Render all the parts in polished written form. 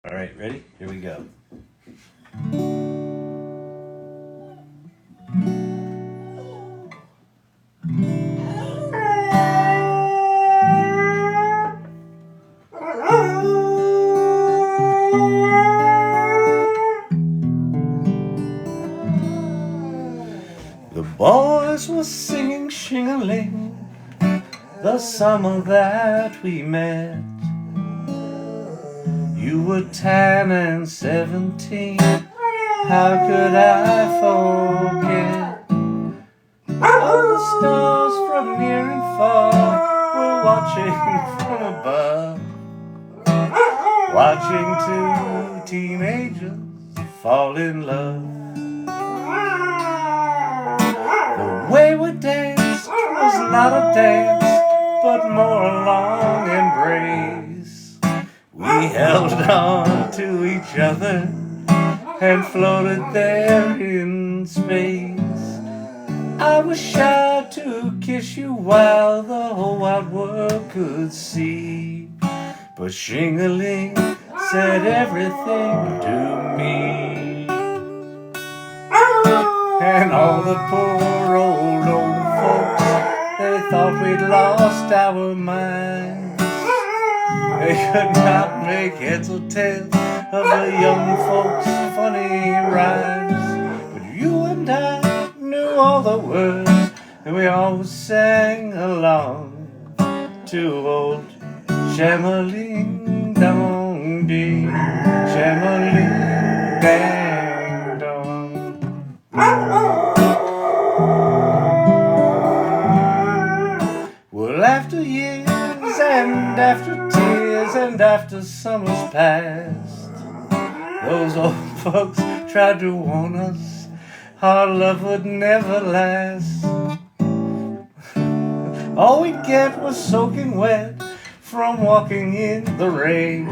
All right, ready? Here we go. The boys were singing shing-a-ling the summer that we met. You were 10 and 17. How could I forget? All the stars from near and far were watching from above, watching two teenagers fall in love. The way we danced was not a dance, but more a long embrace. We held on to each other and floated there in space. I was shy to kiss you while the whole wide world could see, but Shing-a-Ling said everything to me. And all the poor old folks, they thought we'd lost our minds. They could not make heads or tails of the young folks' funny rhymes. But you and I knew all the words, and we always sang along to old Sham-a-Ling Dong Ding, Sham-a-Ling Dang Dong. Well, after years and after tears and after summers passed, those old folks tried to warn us our love would never last. All we'd get was soaking wet from walking in the rain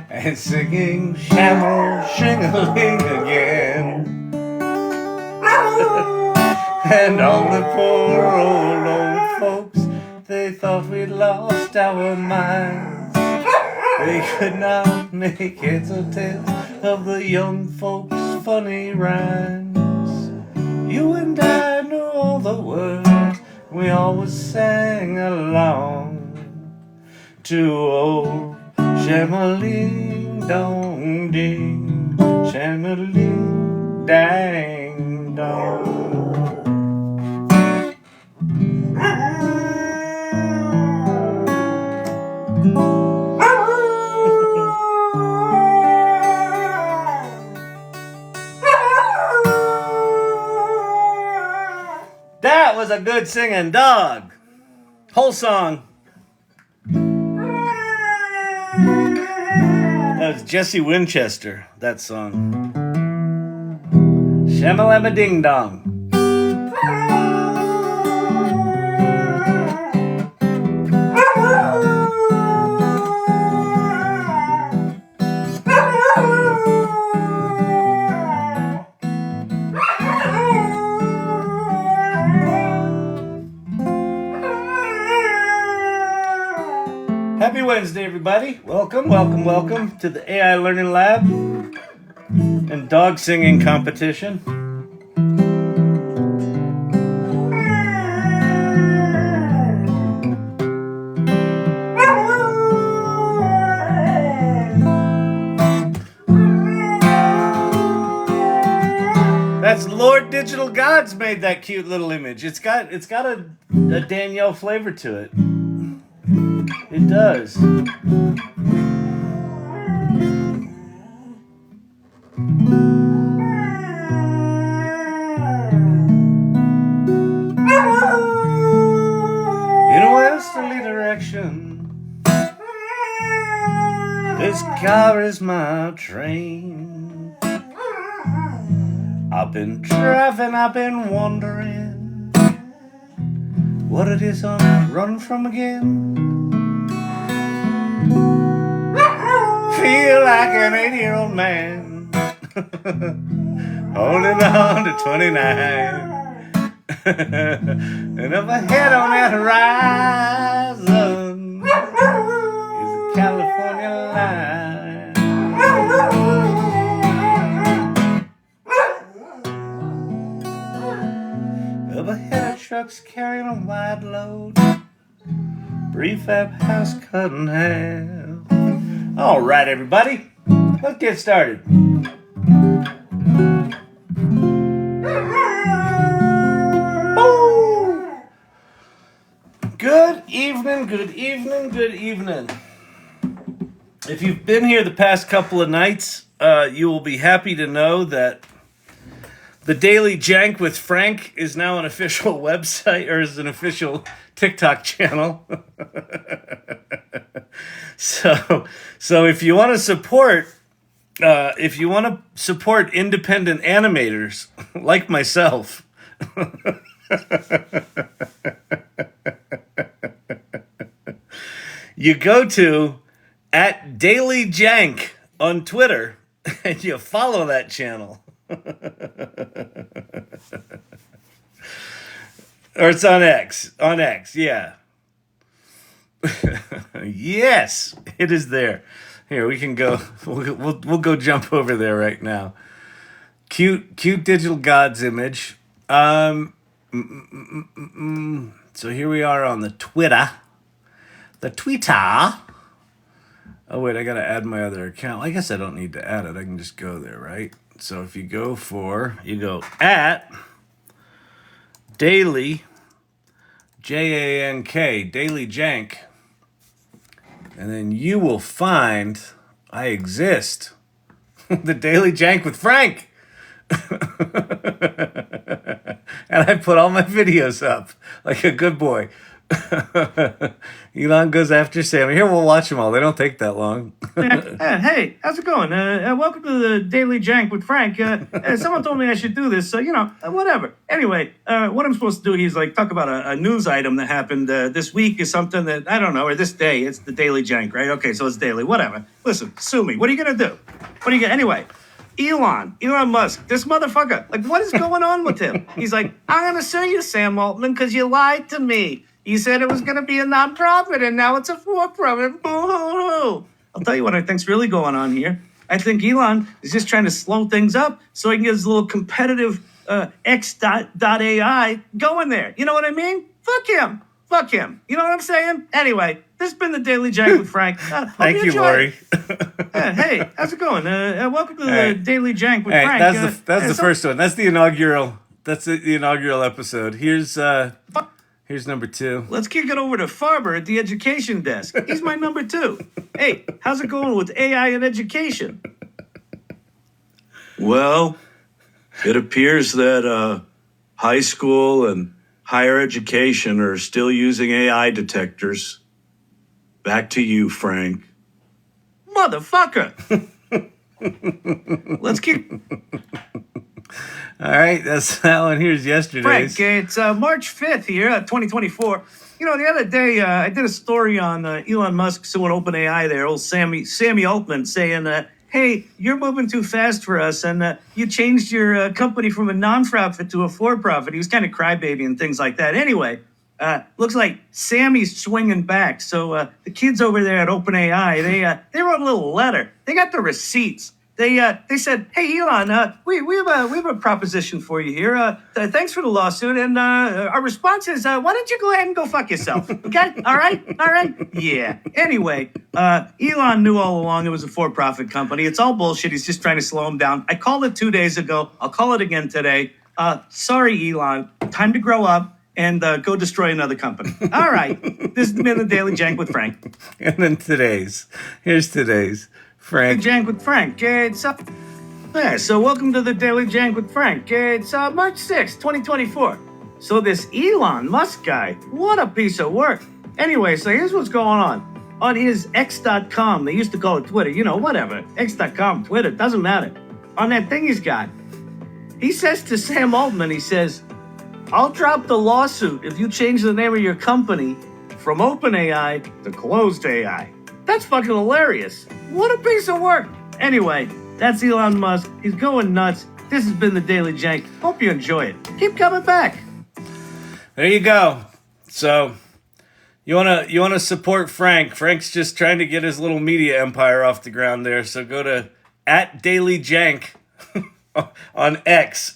and singing sham-a-shing-a-ling again. And all the poor old folks, they thought we'd lost our minds. They could not make heads or tails of the young folks' funny rhymes. You and I knew all the words, we always sang along to old Sham-a-Ling Dong Ding, Sham-a-Ling Dang Dong. That was a good singing dog. Whole song. That was Jesse Winchester, that song. Sham-a-lama ding dong. Happy Wednesday, everybody. Welcome to the AI Learning Lab and dog singing competition. That's Lord Digital Gods made that cute little image. It's got a Danielle flavor to it. It does. You know where's the lead direction? This car is my train. I've been driving, I've been wondering what it is I'm running from again. Feel like an 80-year-old man holding on to 29. And up ahead on that horizon is a California line. trucks carrying a wide load. Prefab house cut in half. All right, everybody, let's get started. Good evening, good evening, good evening. If you've been here the past couple of nights, you will be happy to know that the Daily Jank with Frank is now an official website, or is an official TikTok channel. So if you want to support independent animators like myself, you go to @DailyJank on Twitter and you follow that channel. Or it's on X. On X, yeah. Yes, it is there. Here, we can go. We'll go jump over there right now. Cute digital gods image. So here we are on the Twitter. The Twitter. Oh, wait, I got to add my other account. I guess I don't need to add it. I can just go there, right? So if you go @Daily, Jank, Daily Jank, and then you will find I exist. The Daily Jank with Frank. And I put all my videos up like a good boy. Elon goes after Sammy. Here, we'll watch them all. They don't take that long. Hey, how's it going? Welcome to the Daily Jank with Frank. Someone told me I should do this, so, whatever. Anyway, what I'm supposed to do is, talk about a news item that happened this week is something that, I don't know, or this day. It's the Daily Jank, right? Okay, so it's daily, whatever. Listen, sue me. What are you going to do? Anyway, Elon Musk, this motherfucker, what is going on with him? He's like, I'm going to sue you, Sam Altman, because you lied to me. You said it was going to be a nonprofit, and now it's a for-profit. Boo-hoo-hoo. I'll tell you what I think's really going on here. I think Elon is just trying to slow things up so he can get his little competitive X.AI going there. You know what I mean? Fuck him. You know what I'm saying? Anyway, this has been the Daily Jank with Frank. Thank you, Lori. Hey, how's it going? Welcome to the Daily Jank with Frank. That's the first one. That's the inaugural. That's the inaugural episode. Here's number 2. Let's kick it over to Farber at the education desk. He's my number 2. Hey, how's it going with AI in education? Well, it appears that high school and higher education are still using AI detectors. Back to you, Frank. Motherfucker! Let's keep... All right, that's that one. Here's yesterday's. Frank, it's March 5th here, 2024. The other day I did a story on Elon Musk suing OpenAI there, old Sammy Altman, saying, hey, you're moving too fast for us, and you changed your company from a non-profit to a for-profit. He was kind of crybaby and things like that. Anyway, looks like Sammy's swinging back. So the kids over there at OpenAI, they wrote a little letter. They got the receipts. They said, hey, Elon, we have a proposition for you here. Thanks for the lawsuit. And our response is, why don't you go ahead and go fuck yourself? Okay? All right? Yeah. Anyway, Elon knew all along it was a for-profit company. It's all bullshit. He's just trying to slow him down. I called it 2 days ago. I'll call it again today. Sorry, Elon. Time to grow up and go destroy another company. All right. This has been the Daily Jank with Frank. And then here's today's. Frank. Jank with Frank. So welcome to the Daily Jank with Frank. It's March 6th, 2024. So this Elon Musk guy, what a piece of work. Anyway, so here's what's going on. On his X.com, they used to call it Twitter, whatever. X.com, Twitter, doesn't matter. On that thing he's got, he says to Sam Altman, he says, I'll drop the lawsuit if you change the name of your company from OpenAI to Closed AI. That's fucking hilarious. What a piece of work. Anyway, that's Elon Musk. He's going nuts. This has been the Daily Jank. Hope you enjoy it. Keep coming back. There you go. So you wanna support Frank. Frank's just trying to get his little media empire off the ground there. So go to @DailyJank on X.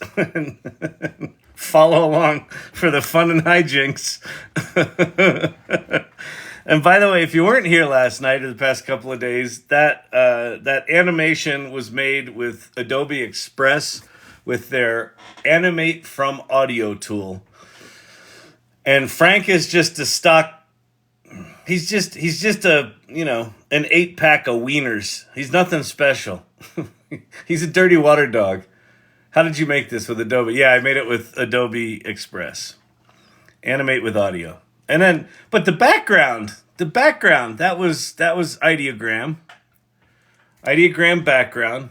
follow along for the fun and hijinks. And by the way, if you weren't here last night or the past couple of days, that animation was made with Adobe Express with their Animate from Audio tool. And Frank is just a stock. He's just a, an 8-pack of wieners. He's nothing special. He's a dirty water dog. How did you make this with Adobe? Yeah, I made it with Adobe Express. Animate with audio. And then, but the background, that was ideogram. Ideogram background.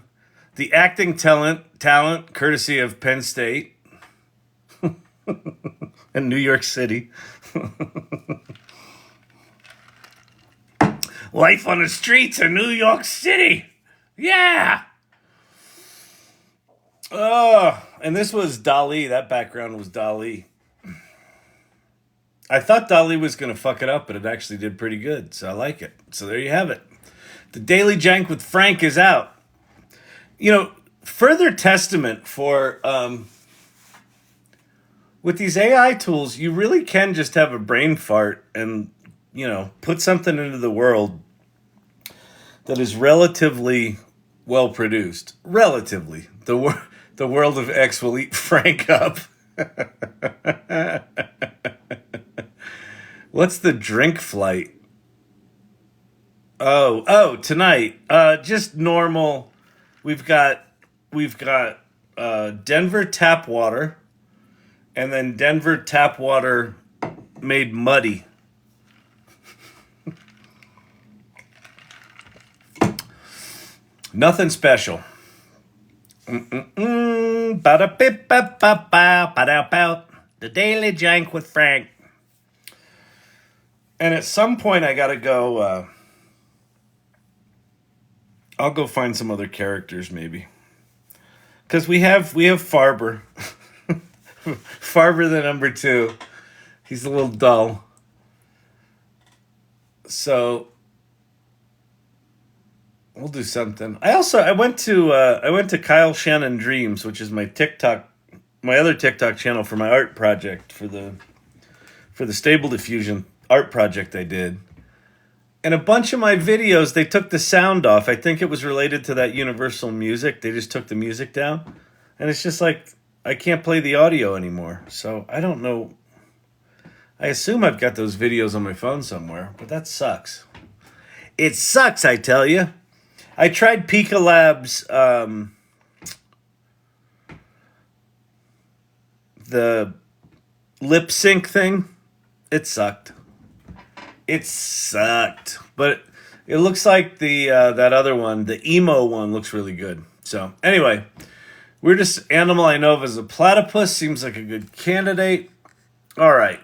The acting talent, courtesy of Penn State and New York City. Life on the streets of New York City. Yeah. Oh, and this was Dali. That background was Dali. I thought Dali was going to fuck it up, but it actually did pretty good. So I like it. So there you have it. The Daily Jank with Frank is out. Further testament for, with these AI tools, you really can just have a brain fart and, put something into the world that is relatively well produced. Relatively. The world of X will eat Frank up. What's the drink flight? Oh, tonight. Just normal. We've got Denver tap water, and then Denver tap water made muddy. Nothing special. Ba-da-bip-ba-ba-ba-ba-da-bout. The Daily Jank with Frank. And at some point I gotta go, I'll go find some other characters maybe. Because we have Farber. Farber the number 2. He's a little dull. So we'll do something. I went to Kyle Shannon Dreams, which is my other TikTok channel for my art project for the Stable Diffusion art project I did. And a bunch of my videos, they took the sound off. I think it was related to that Universal Music. They just took the music down. And it's just like, I can't play the audio anymore. So I don't know. I assume I've got those videos on my phone somewhere, but that sucks. It sucks, I tell you. I tried Pika Labs, the lip sync thing. It sucked. But it looks like the that other one, the emo one, looks really good. So anyway, weirdest animal I know of is a platypus. Seems like a good candidate. All right.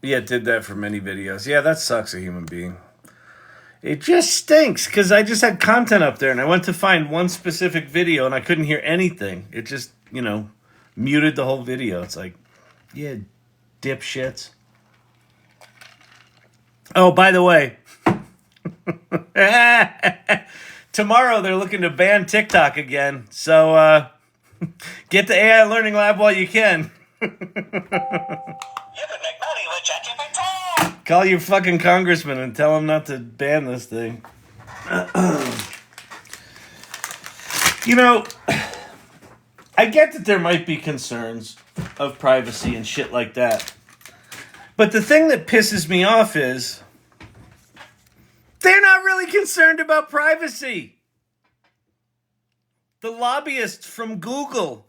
Yeah, it did that for many videos. Yeah, that sucks, a human being. It just stinks because I just had content up there and I went to find one specific video and I couldn't hear anything. It just, muted the whole video. It's like, yeah, dipshits. Oh, by the way, tomorrow they're looking to ban TikTok again. So get the AI Learning Lab while you can. You can make money with Gpt. Call your fucking congressman and tell him not to ban this thing. I get that there might be concerns of privacy and shit like that. But the thing that pisses me off is they're not really concerned about privacy. The lobbyists from Google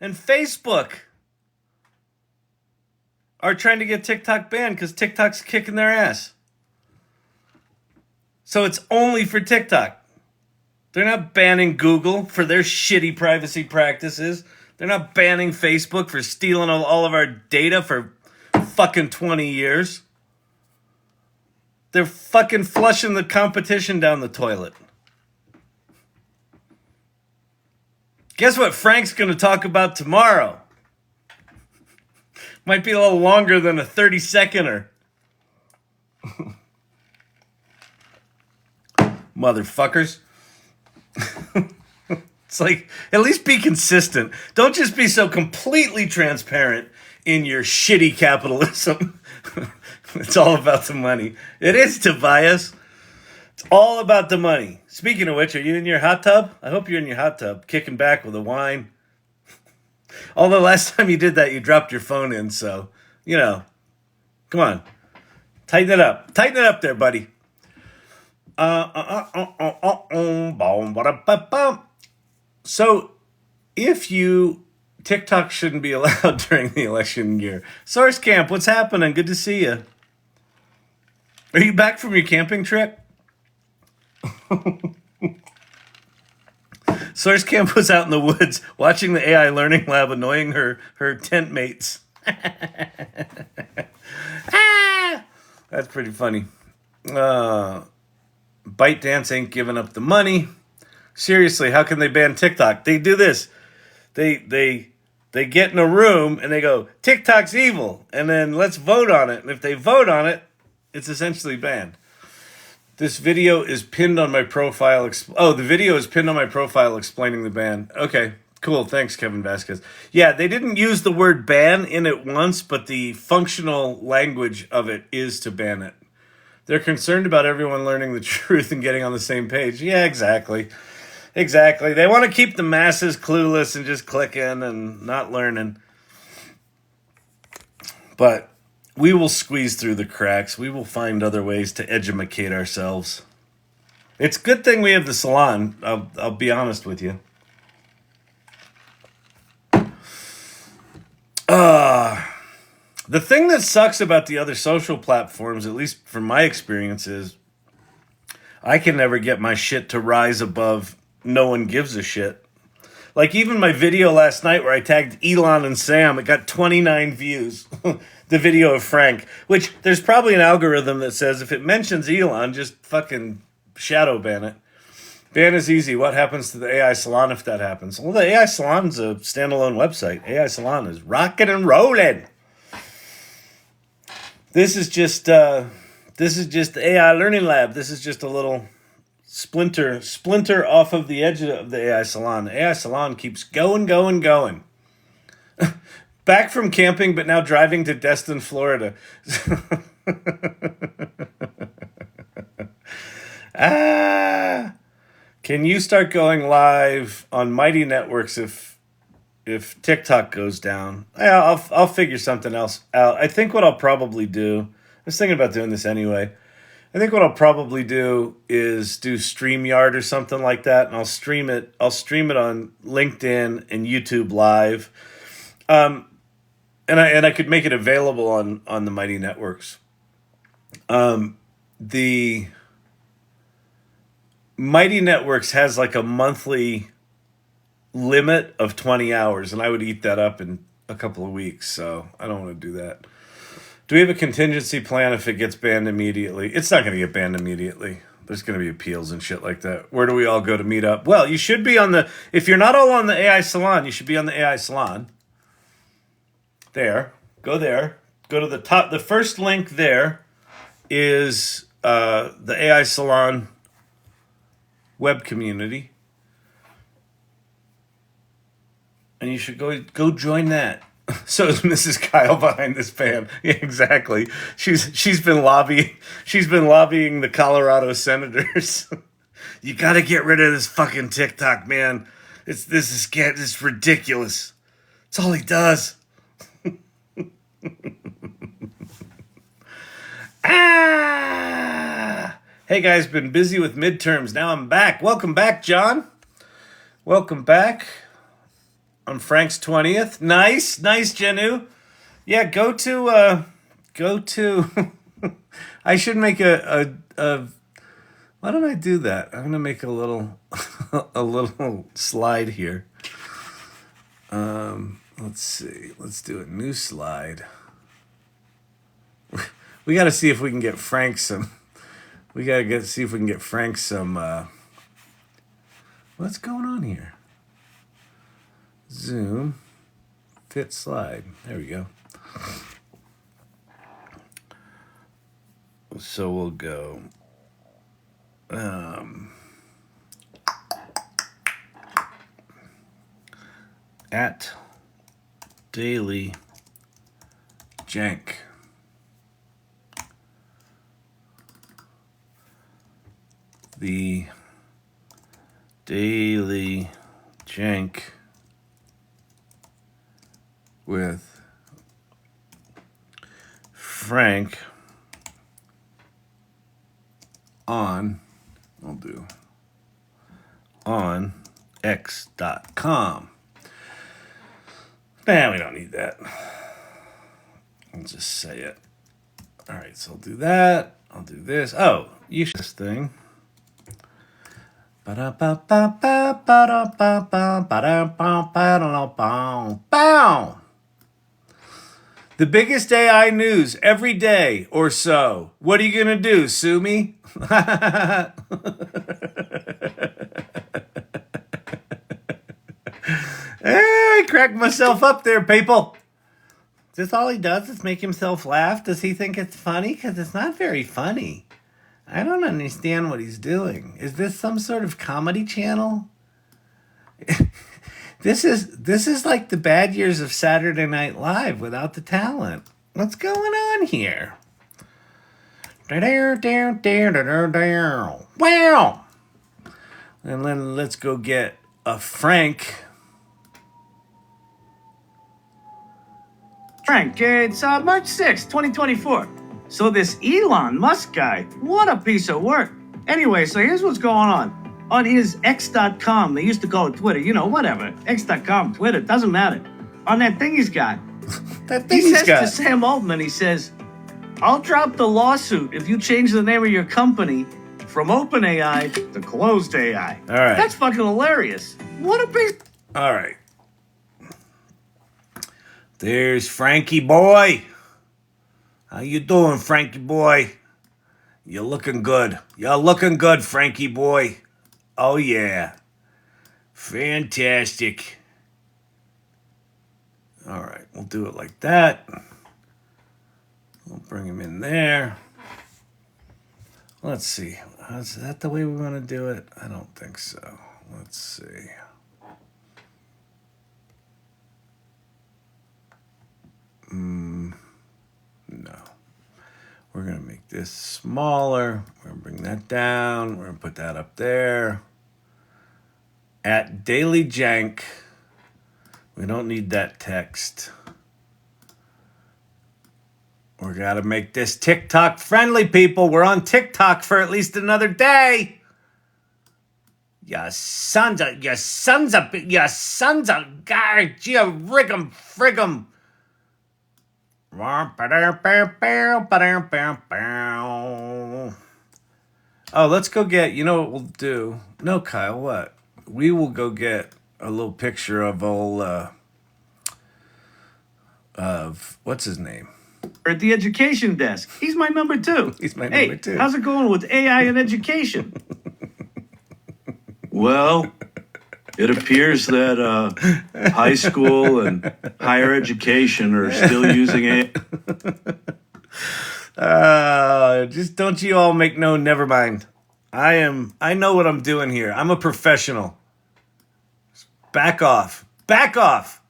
and Facebook are trying to get TikTok banned because TikTok's kicking their ass. So it's only for TikTok. They're not banning Google for their shitty privacy practices. They're not banning Facebook for stealing all of our data for fucking 20 years. They're fucking flushing the competition down the toilet. Guess what Frank's going to talk about tomorrow? Might be a little longer than a 30-seconder. Motherfuckers. It's like, at least be consistent. Don't just be so completely transparent in your shitty capitalism. It's all about the money. It is, Tobias. It's all about the money. Speaking of which, are you in your hot tub? I hope you're in your hot tub, kicking back with a wine. Although last time you did that, you dropped your phone in, so, you know, come on. Tighten it up. Tighten it up there, buddy. So, if TikTok shouldn't be allowed during the election year. Source Camp, what's happening? Good to see you. Are you back from your camping trip? Source Camp was out in the woods watching the AI learning lab annoying her tent mates. That's pretty funny. ByteDance ain't giving up the money. Seriously, how can they ban TikTok? They do this. They get in a room and they go, TikTok's evil, and then let's vote on it. And if they vote on it, it's essentially banned. This video is pinned on my profile. The video is pinned on my profile explaining the ban. Okay, cool. Thanks, Kevin Vasquez. Yeah, they didn't use the word ban in it once, but the functional language of it is to ban it. They're concerned about everyone learning the truth and getting on the same page. Yeah, exactly. Exactly. They want to keep the masses clueless and just clicking and not learning. But we will squeeze through the cracks. We will find other ways to educate ourselves. It's a good thing we have the salon. I'll be honest with you. The thing that sucks about the other social platforms, at least from my experience, is I can never get my shit to rise above no one gives a shit. Like even my video last night where I tagged Elon and Sam, it got 29 views. The video of Frank, which there's probably an algorithm that says if it mentions Elon, just fucking shadow ban it. Ban is easy. What happens to the AI Salon if that happens? Well, the AI Salon's a standalone website. AI Salon is rocking and rolling. This is just the AI Learning Lab. This is just a little splinter off of the edge of the AI Salon. The AI Salon keeps going. Back from camping, but now driving to Destin, Florida. Can you start going live on Mighty Networks if TikTok goes down? Yeah, I'll figure something else out. I think what I'll probably do, I was thinking about doing this anyway. I think what I'll probably do is do StreamYard or something like that, and I'll stream it on LinkedIn and YouTube Live. And I could make it available on the Mighty Networks. The Mighty Networks has like a monthly limit of 20 hours, and I would eat that up in a couple of weeks, so I don't want to do that. Do we have a contingency plan if it gets banned immediately? It's not going to get banned immediately. There's going to be appeals and shit like that. Where do we all go to meet up? Well, you should be if you're not all on the AI Salon, you should be on the AI Salon. There. Go there. Go to the top. The first link there is the AI Salon web community. And you should go join that. So is Mrs. Kyle behind this ban. Yeah, exactly. She's been lobbying the Colorado senators. You got to get rid of this fucking TikTok, man. It's ridiculous. It's all he does. Hey guys, been busy with midterms. Now I'm back. Welcome back, John. Welcome back. On Frank's 20th. Nice, Jenu. Yeah, go to I should make a why don't I do that? I'm gonna make a little slide here. Let's see. Let's do a new slide. We gotta see if we can get Frank some what's going on here? Zoom, fit slide. There we go. So we'll go. at Daily Jank. The Daily Jank with Frank on, we'll do on x.com. Nah, we don't need that. I'll just say it. All right, so I'll do that. I'll do this. Oh, you should this thing. The biggest AI news every day or so. What are you gonna do? Sue me? I cracked myself up there, people. Is this all he does is make himself laugh? Does he think it's funny? Because it's not very funny. I don't understand what he's doing. Is this some sort of comedy channel? This is like the bad years of Saturday Night Live without the talent. What's going on here? Wow. And then let's go get a Frank. Frank, it's March 6th, 2024. So this Elon Musk guy, what a piece of work. Anyway, so here's what's going on. On his X.com, they used to call it Twitter, you know, whatever. X.com, Twitter, doesn't matter. On that thing he's got, he says to Sam Altman, he says, I'll drop the lawsuit if you change the name of your company from OpenAI to Closed AI. All right. That's fucking hilarious. What a piece. All right. There's Frankie boy. How you doing, Frankie boy? You're looking good. You're looking good, Frankie boy. Oh, yeah. Fantastic. All right, we'll do it like that. We'll bring him in there. Let's see. Is that the way we want to do it? I don't think so. Let's see. No. We're going to make this smaller. We're going to bring that down. We're going to put that up there. At Daily Jank. We don't need that text. We got to make this TikTok friendly, people. We're on TikTok for at least another day. You sons of, God, you riggum, friggum. Oh, let's go get, you know what we'll do? No, Kyle, what? We will go get a little picture of what's his name? At the education desk. He's my number two. He's my number two. Hey, how's it going with AI and education? Well, it appears that high school and higher education are still using it. Just don't you all make no, never mind. I know what I'm doing here. I'm a professional. Back off. Back off.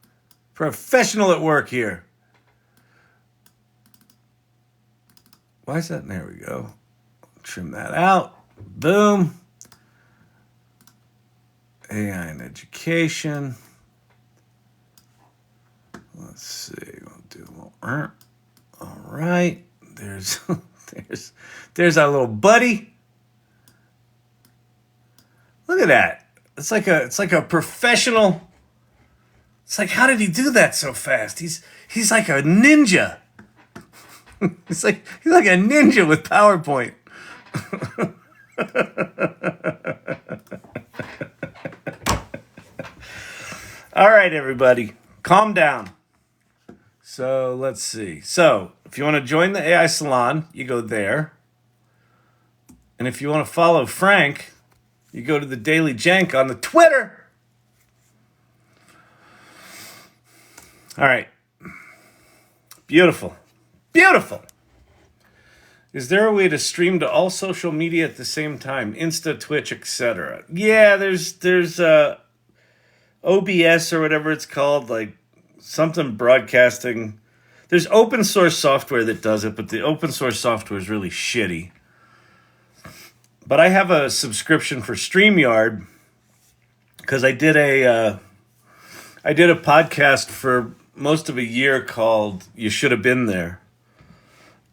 Professional at work here. Why is that? There we go. Trim that out. Boom. AI and education. Let's see. We'll do a little. All right. There's our little buddy. Look at that. It's like a professional. It's like, how did he do that so fast? He's like a ninja. He's like a ninja with PowerPoint. All right, everybody, calm down. So let's see. So if you want to join the AI Salon, you go there. And if you want to follow Frank, you go to the Daily Jank on the Twitter. All right. Beautiful. Beautiful. Is there a way to stream to all social media at the same time? Insta, Twitch, etc. Yeah, there's OBS or whatever it's called, like something broadcasting. There's open source software that does it, but the open source software is really shitty. But I have a subscription for StreamYard because I did a podcast for most of a year called "You Should Have Been There,"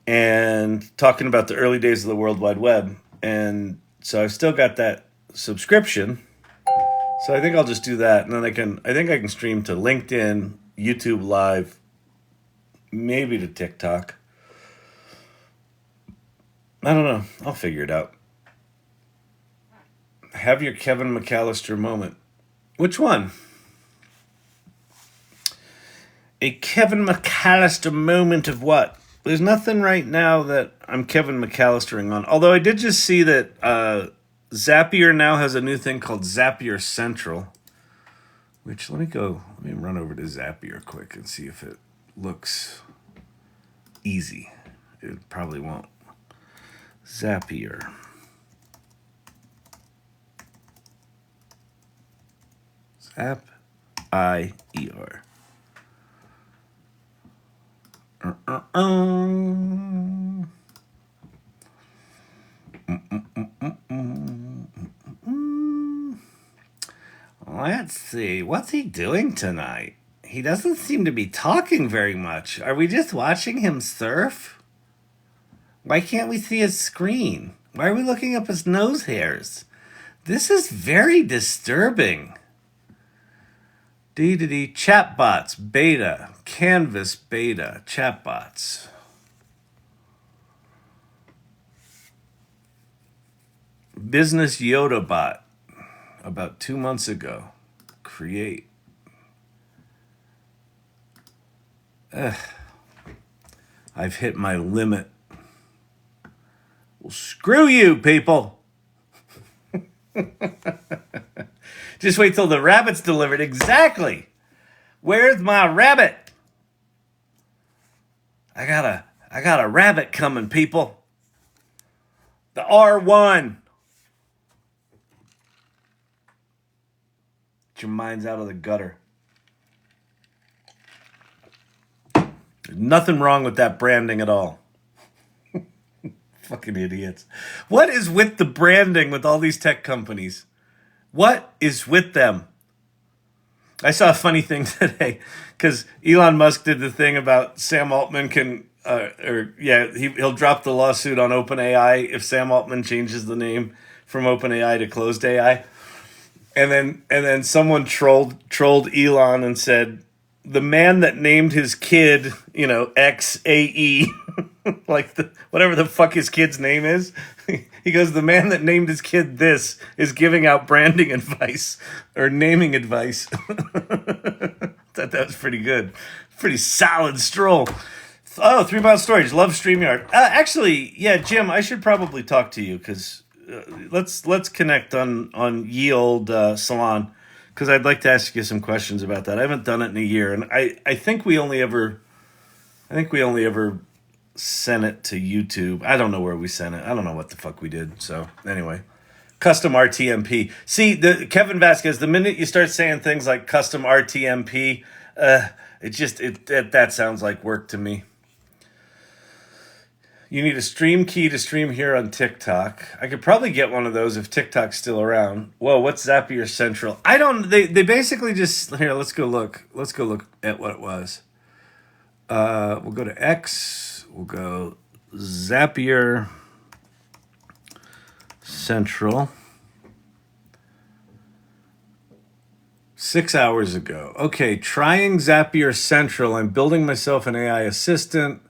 and talking about the early days of the World Wide Web. And so I've still got that subscription. So I think I'll just do that, and then I think I can stream to LinkedIn, YouTube Live, maybe to TikTok. I don't know. I'll figure it out. Have your Kevin McAllister moment. Which one? A Kevin McAllister moment of what? There's nothing right now that I'm Kevin McAllistering on. Although I did just see that Zapier now has a new thing called Zapier Central. Which, let me run over to Zapier quick and see if it looks easy. It probably won't. Zapier. Zapier. Let's see. What's he doing tonight? He doesn't seem to be talking very much. Are we just watching him surf? Why can't we see his screen? Why are we looking up his nose hairs? This is very disturbing. Chatbots, beta, Canvas beta, chatbots. Business Yoda bot, about 2 months ago. Create. I've hit my limit. Well, screw you, people. Just wait till the rabbit's delivered. Exactly. Where's my rabbit? I got a rabbit coming, people. The R1. Get your minds out of the gutter. There's nothing wrong with that branding at all. Fucking idiots. What is with the branding with all these tech companies? What is with them? I saw a funny thing today because Elon Musk did the thing about Sam Altman he'll drop the lawsuit on OpenAI if Sam Altman changes the name from OpenAI to Closed AI. And then someone trolled Elon and said, the man that named his kid, XAE, like whatever the fuck his kid's name is. He goes, the man that named his kid this is giving out branding advice or naming advice. Thought that was pretty good. Pretty solid stroll. Oh, 3 Mile Storage. Love StreamYard. Actually, yeah, Jim, I should probably talk to you because let's connect on Ye Old Salon because I'd like to ask you some questions about that. I haven't done it in a year, and I think we only ever sent it to YouTube. I don't know where we sent it. I don't know what the fuck we did. So anyway, custom RTMP. See, Kevin Vasquez, the minute you start saying things like custom RTMP, that sounds like work to me. You need a stream key to stream here on TikTok. I could probably get one of those if TikTok's still around. Whoa, what's Zapier Central? They basically just, here, let's go look at what it was. We'll go to X. We'll go Zapier Central. 6 hours ago. Okay, trying Zapier Central. I'm building myself an AI assistant.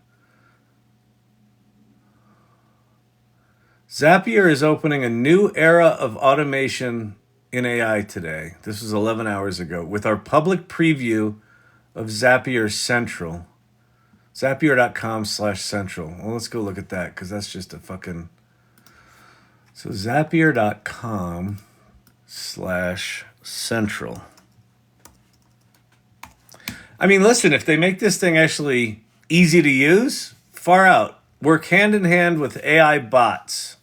Zapier is opening a new era of automation in AI today. This was 11 hours ago with our public preview of Zapier Central. Zapier.com/central. Well, let's go look at that because that's just a fucking... So Zapier.com/central. I mean, listen, if they make this thing actually easy to use, far out. Work hand in hand with AI bots.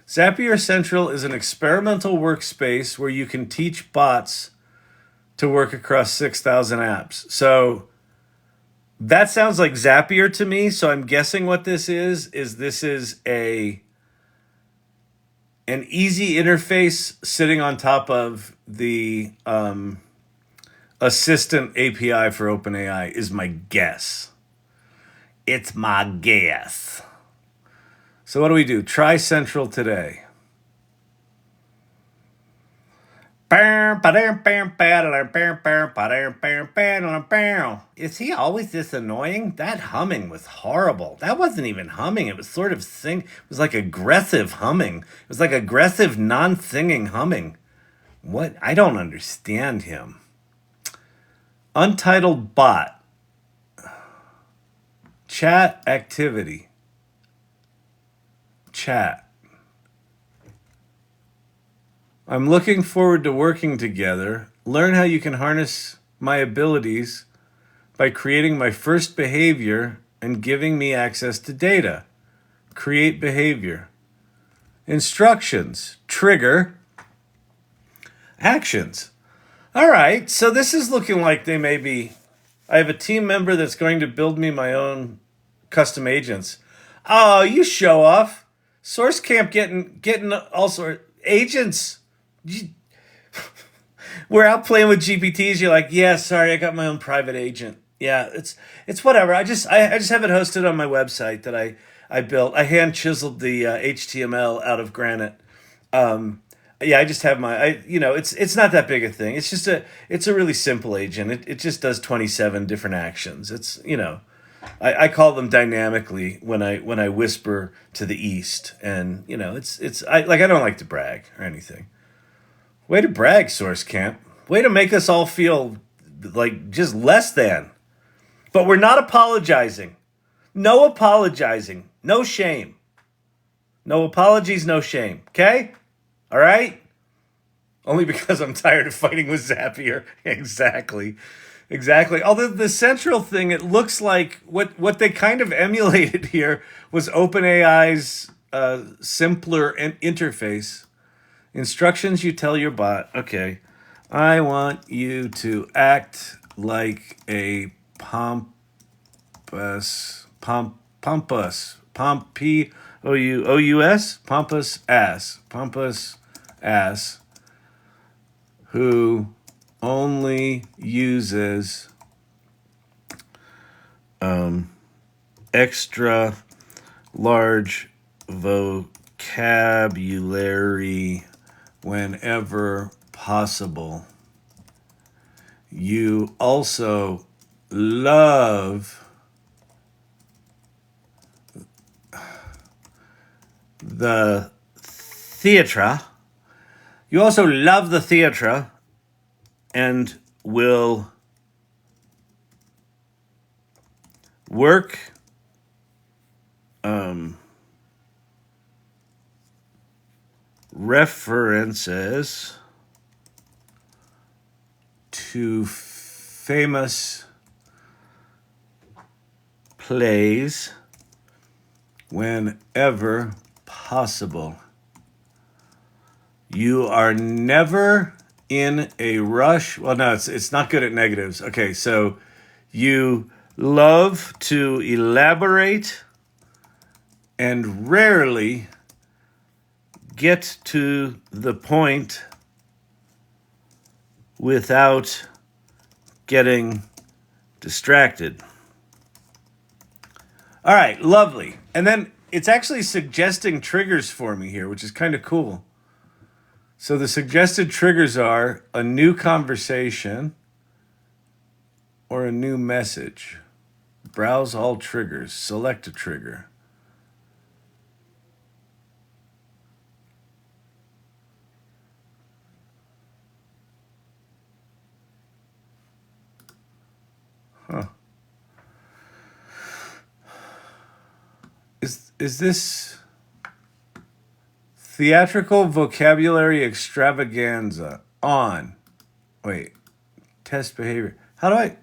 Zapier Central is an experimental workspace where you can teach bots to work across 6,000 apps. So that sounds like Zapier to me. So I'm guessing what this is this is an easy interface sitting on top of the Assistant API for OpenAI is my guess. It's my guess. So what do we do? Try Central today. Is he always this annoying? That humming was horrible. That wasn't even humming. It was sort of it was like aggressive humming. It was like aggressive non-singing humming. What? I don't understand him. Untitled bot. Chat activity. Chat. I'm looking forward to working together. Learn how you can harness my abilities by creating my first behavior and giving me access to data. Create behavior. Instructions. Trigger. Actions. All right, so this is looking like they may be... I have a team member that's going to build me my own custom agents. Oh, you show off. Source Camp getting all sorts agents. We're out playing with GPTs. You're like, yeah, sorry, I got my own private agent. Yeah, it's whatever. I just have it hosted on my website that I built. I hand chiseled the HTML out of granite. Yeah, I just have it's not that big a thing. It's just it's a really simple agent. It just does 27 different actions. It's, I call them dynamically when I whisper to the east, and I don't like to brag or anything. Way to brag, Source Camp. Way to make us all feel like just less than. But we're not apologizing. No apologizing. No shame. No apologies, no shame. Okay? All right? Only because I'm tired of fighting with Zapier. Exactly. Although the central thing, it looks like what they kind of emulated here was OpenAI's simpler interface. Instructions you tell your bot. Okay. I want you to act like a pompous, ass, who only uses extra large vocabulary whenever possible. You also love the theatre. You also love the theatre and will work references to famous plays whenever possible. You are never in a rush. Well, no, it's not good at negatives. Okay, so you love to elaborate and rarely get to the point without getting distracted. All right, lovely. And then it's actually suggesting triggers for me here, which is kind of cool. So the suggested triggers are a new conversation or a new message. Browse all triggers. Select a trigger. Huh. Is this theatrical vocabulary extravaganza on? Wait. Test behavior. How do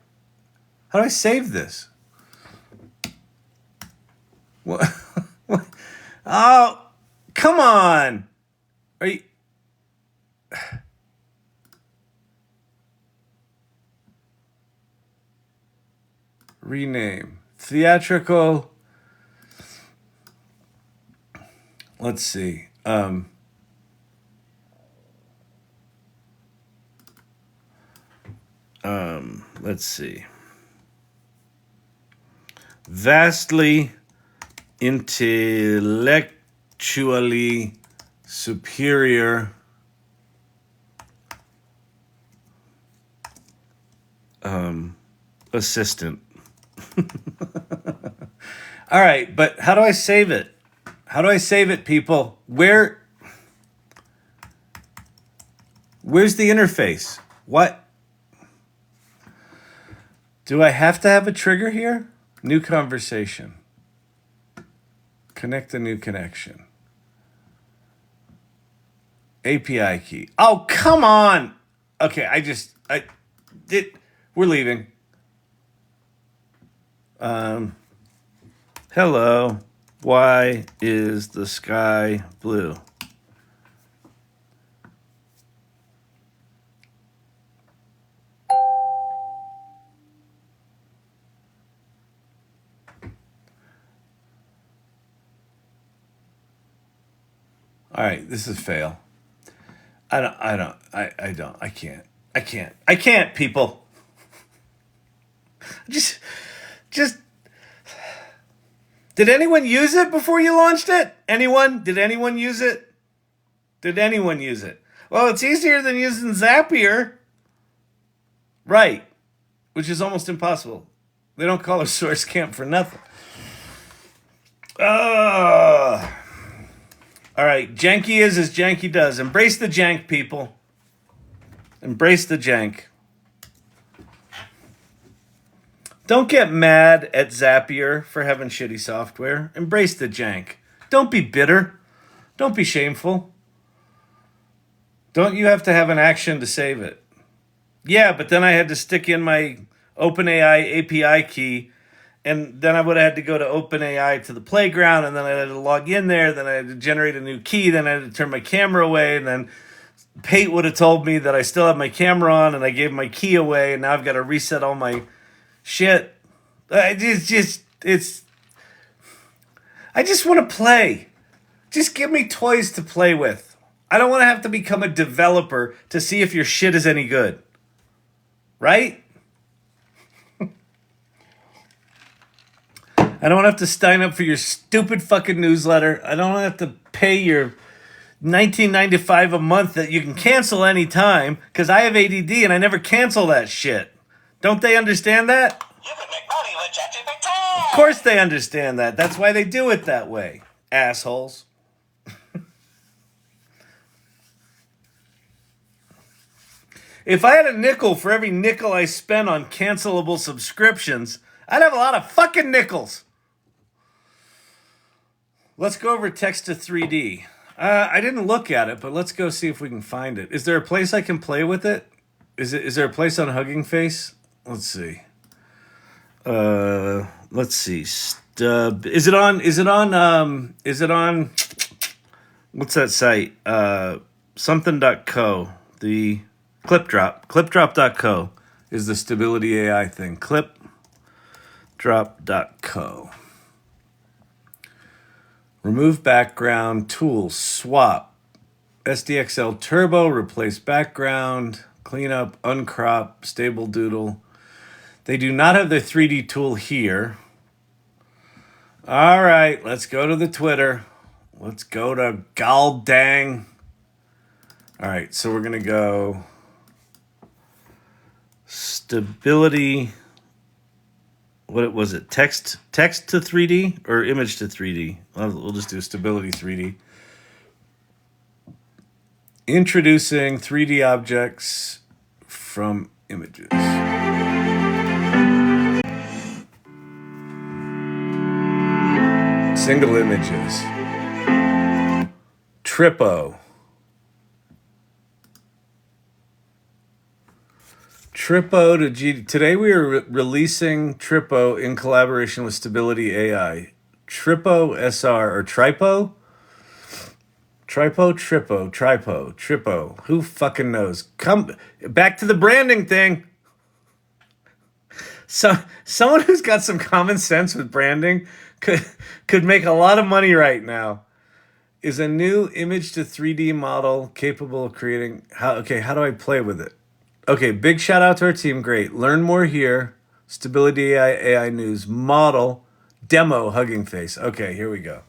I save this? What? What? Oh, come on. Are you Rename. Theatrical. Let's see. Let's see. Vastly intellectually superior assistant. All right, but how do I save it? How do I save it, people? Where's the interface? What? Do I have to have a trigger here? New conversation. Connect a new connection. API key. Oh, come on. Okay, we're leaving. Hello. Why is the sky blue? All right, this is fail. I can't, people. Just, did anyone use it before you launched it? Anyone? Did anyone use it? Well, it's easier than using Zapier. Right. Which is almost impossible. They don't call it Source Camp for nothing. All right, janky is as janky does. Embrace the jank, people. Embrace the jank. Don't get mad at Zapier for having shitty software. Embrace the jank. Don't be bitter. Don't be shameful. Don't you have to have an action to save it? Yeah, but then I had to stick in my OpenAI API key, and then I would have had to go to OpenAI to the playground, and then I had to log in there, then I had to generate a new key, then I had to turn my camera away, and then Pate would have told me that I still have my camera on, and I gave my key away, and now I've got to reset all my shit. I just want to play. Just give me toys to play with. I don't want to have to become a developer to see if your shit is any good. Right? I don't have to sign up for your stupid fucking newsletter. I don't have to pay your $19.95 a month that you can cancel anytime because I have ADD and I never cancel that shit. Don't they understand that? You can make money with ChatGPT. Of course they understand that. That's why they do it that way. Assholes. If I had a nickel for every nickel I spent on cancelable subscriptions, I'd have a lot of fucking nickels. Let's go over text to 3D. I didn't look at it, but let's go see if we can find it. Is there a place I can play with it? Is there a place on Hugging Face? Let's see. Let's see. Stub. Is it on what's that site? Something.co. The ClipDrop. ClipDrop.co is the stability AI thing. ClipDrop.co. Remove background, tools, swap, SDXL turbo, replace background, clean up, uncrop, stable doodle. They do not have their 3D tool here. All right, let's go to the Twitter. Let's go to Galdang. All right, so we're going to go stability. What was it? Text to 3D or image to 3D? We'll just do stability 3D. Introducing 3D objects from images. Single images. Tripo. Tripo to G. Today we are releasing Tripo in collaboration with Stability AI. Tripo SR or Tripo? Tripo. Who fucking knows? Come back to the branding thing. So someone who's got some common sense with branding could make a lot of money right now. Is a new image to 3D model capable of creating how do I play with it? Okay, big shout out to our team. Great. Learn more here. Stability AI news. Model. Demo hugging face. Okay, here we go.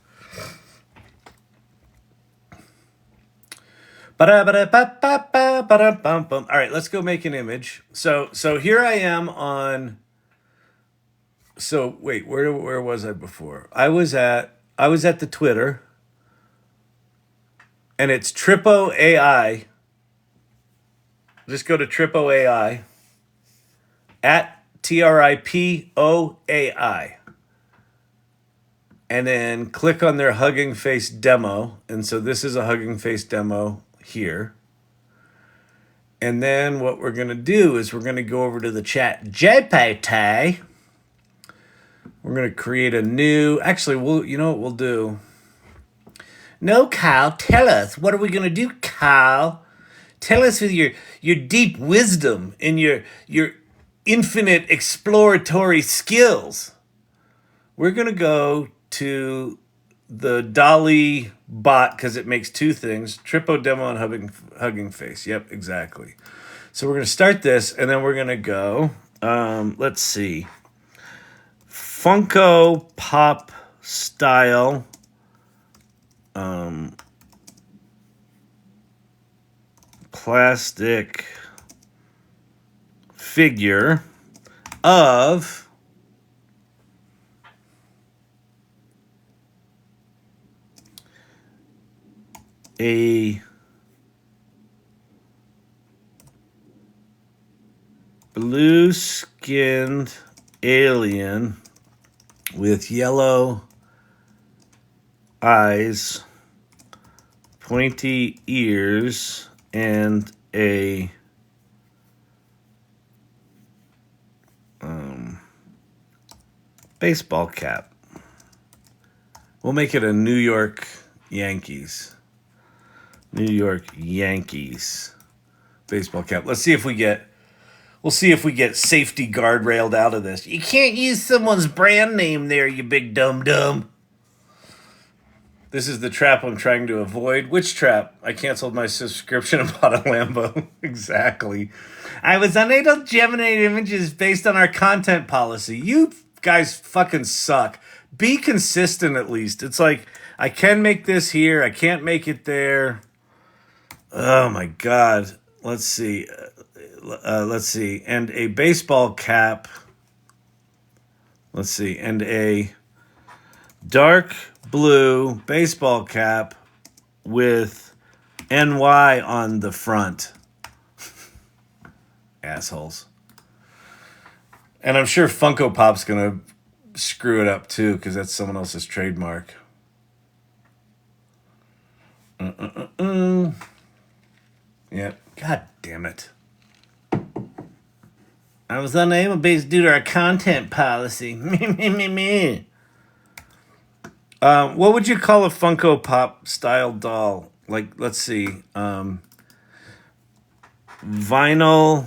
All right, let's go make an image. So here I am on. So wait, where was I before? I was at the Twitter, and it's Tripo AI. Just go to Tripo AI at TRIPOAI. And then click on their hugging face demo. And so this is a hugging face demo here. And then what we're going to do is we're going to go over to the chat GPT. We're going to create a new, actually, you know what we'll do? No, Kyle, tell us. What are we going to do, Kyle? Tell us with your deep wisdom and your infinite exploratory skills. We're going to go to the Dolly bot because it makes two things, Tripo Demo and hugging face. Yep, exactly. So we're going to start this, and then we're going to go, let's see, Funko Pop style plastic figure of a blue-skinned alien with yellow eyes, pointy ears, and a baseball cap. We'll make it a New York Yankees baseball cap. We'll see if we get safety guardrailed out of this. You can't use someone's brand name there, you big dum-dum. This is the trap I'm trying to avoid. Which trap? I canceled my subscription and bought a Lambo. Exactly. I was unable to generate images based on our content policy. You guys fucking suck. Be consistent at least. It's like, I can make this here. I can't make it there. Oh my God. Let's see. And a baseball cap. Let's see. And a dark blue baseball cap with NY on the front. Assholes. And I'm sure Funko Pop's gonna screw it up too, because that's someone else's trademark. Yeah, god damn it. I was unable based due to our content policy. What would you call a Funko Pop style doll? Like, let's see. Vinyl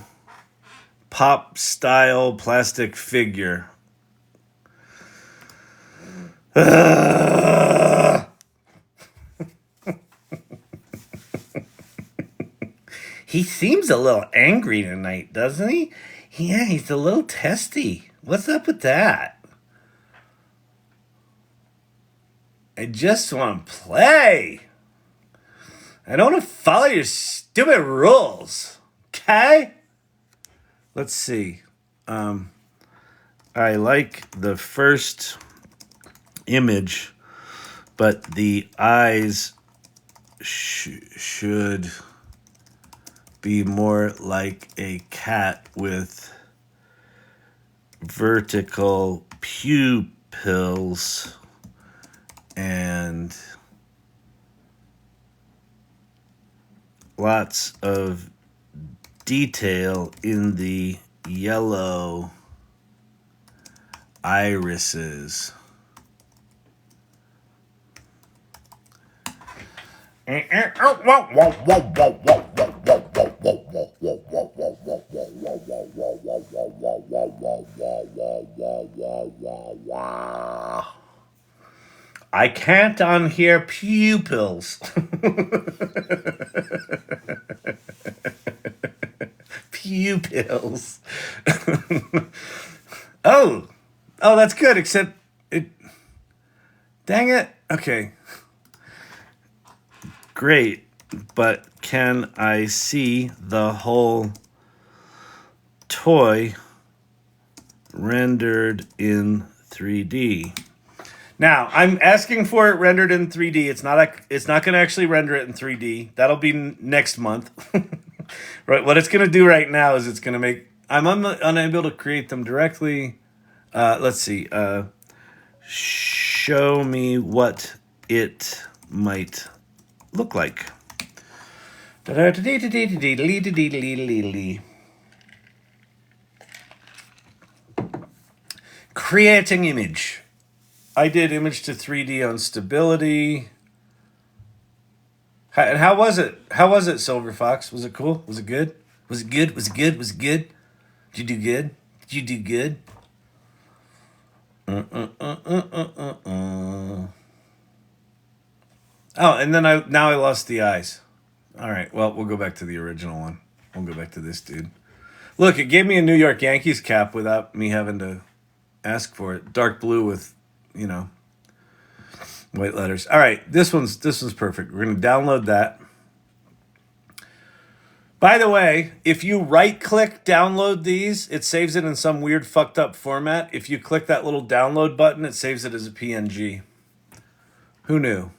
pop style plastic figure. He seems a little angry tonight, doesn't he? Yeah, he's a little testy. What's up with that? I just want to play. I don't want to follow your stupid rules. Okay? Let's see. I like the first image, but the eyes should be more like a cat with vertical pupils and lots of detail in the yellow irises. I can't unhear pupils. Pupils. Oh, that's good. Except it. Dang it. Okay. Great, but can I see the whole toy rendered in 3D? Now, I'm asking for it rendered in 3D. It's not going to actually render it in 3D. That'll be next month. Right. What it's going to do right now is it's going to make. I'm unable to create them directly. Let's see. Show me what it might look like. Creating image. I did image to 3D on stability. And how was it? How was it, Silver Fox? Was it cool? Was it good? Was it good? Was it good? Was it good? Did you do good? Did you do good? Oh, and then now I lost the eyes. All right, well, we'll go back to the original one. We'll go back to this dude. Look, it gave me a New York Yankees cap without me having to ask for it. Dark blue with, white letters. All right, this one's perfect. We're going to download that. By the way, if you right-click download these, it saves it in some weird fucked up format. If you click that little download button, it saves it as a PNG. Who knew?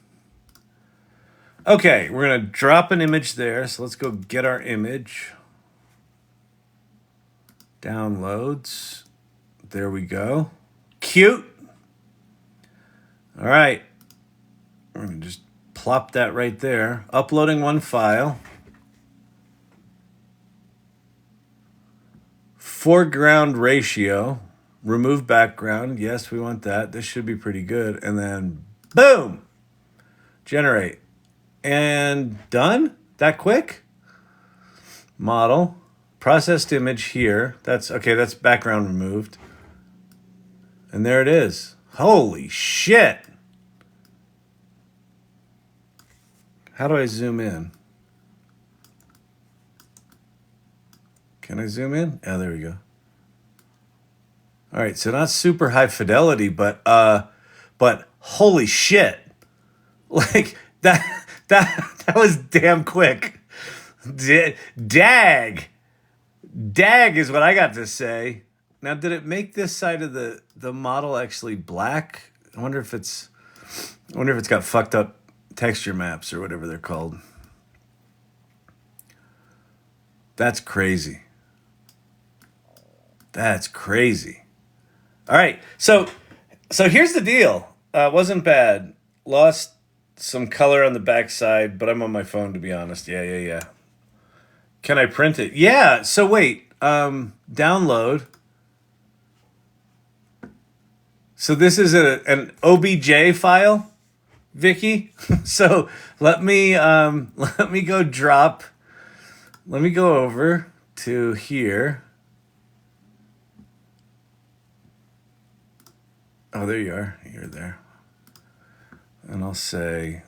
Okay, we're going to drop an image there. So let's go get our image. Downloads. There we go. Cute. All right. We're going to just plop that right there. Uploading one file. Foreground ratio. Remove background. Yes, we want that. This should be pretty good. And then, boom. Generate. And done? That quick? Model. Processed image here. That's background removed. And there it is. Holy shit. How do I zoom in? Can I zoom in? Oh, there we go. All right, so not super high fidelity, but holy shit. Like that was damn quick. Dag is what I got to say. Now, did it make this side of the model actually black? I wonder if it's got fucked up texture maps or whatever they're called. That's crazy. That's crazy. All right, so here's the deal. Wasn't bad. Lost some color on the backside, but I'm on my phone, to be honest. Yeah. Can I print it? Yeah. So wait. Download. So this is an OBJ file, Vicky. So let me go drop. Let me go over to here. Oh, there you are. You're there. And I'll say,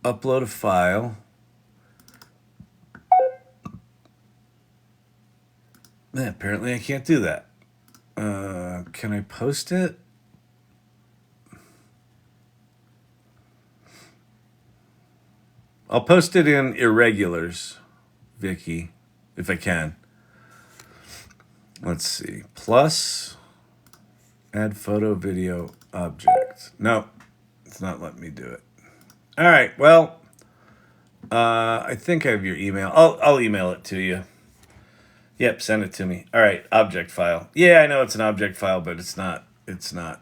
upload a file. Apparently I can't do that. Can I post it? I'll post it in irregulars, Vicky, if I can. Let's see. Plus, add photo, video, object. No, it's not letting me do it. All right. Well, I think I have your email. I'll email it to you. Yep, send it to me. All right, object file. Yeah, I know it's an object file, but it's not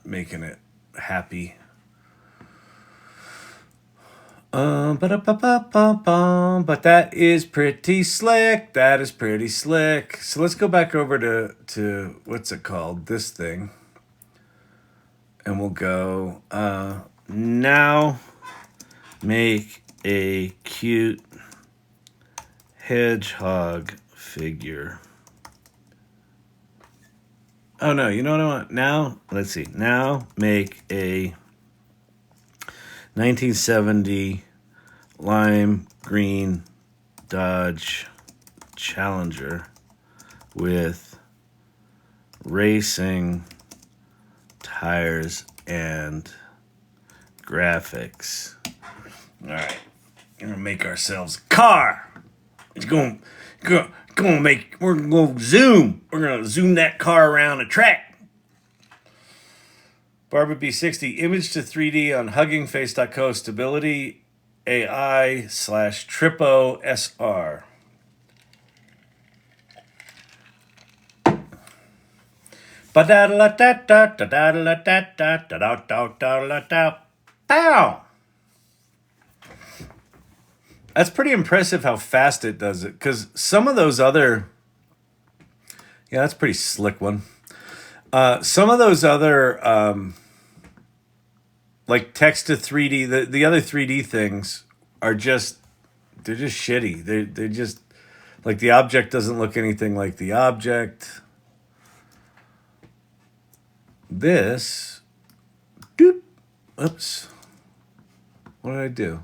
making it happy. But that is pretty slick. That is pretty slick. So let's go back over to what's it called? This thing. And we'll go, now make a cute hedgehog figure. Oh no, you know what I want? Now, let's see. Now make a 1970 lime green Dodge Challenger with racing tires and graphics. All right, we're gonna make ourselves a car. It's gonna make. We're gonna go zoom. We're gonna zoom that car around a track. Barbara B60, image to 3D on huggingface.co, stability AI / Tripo SR. Pow! That's pretty impressive how fast it does it, because some of those other... Yeah, that's a pretty slick one. Some of those other, like text to 3D, the other 3D things are just, they're just shitty. They're just, like the object doesn't look anything like the object. This, doop, oops. What did I do?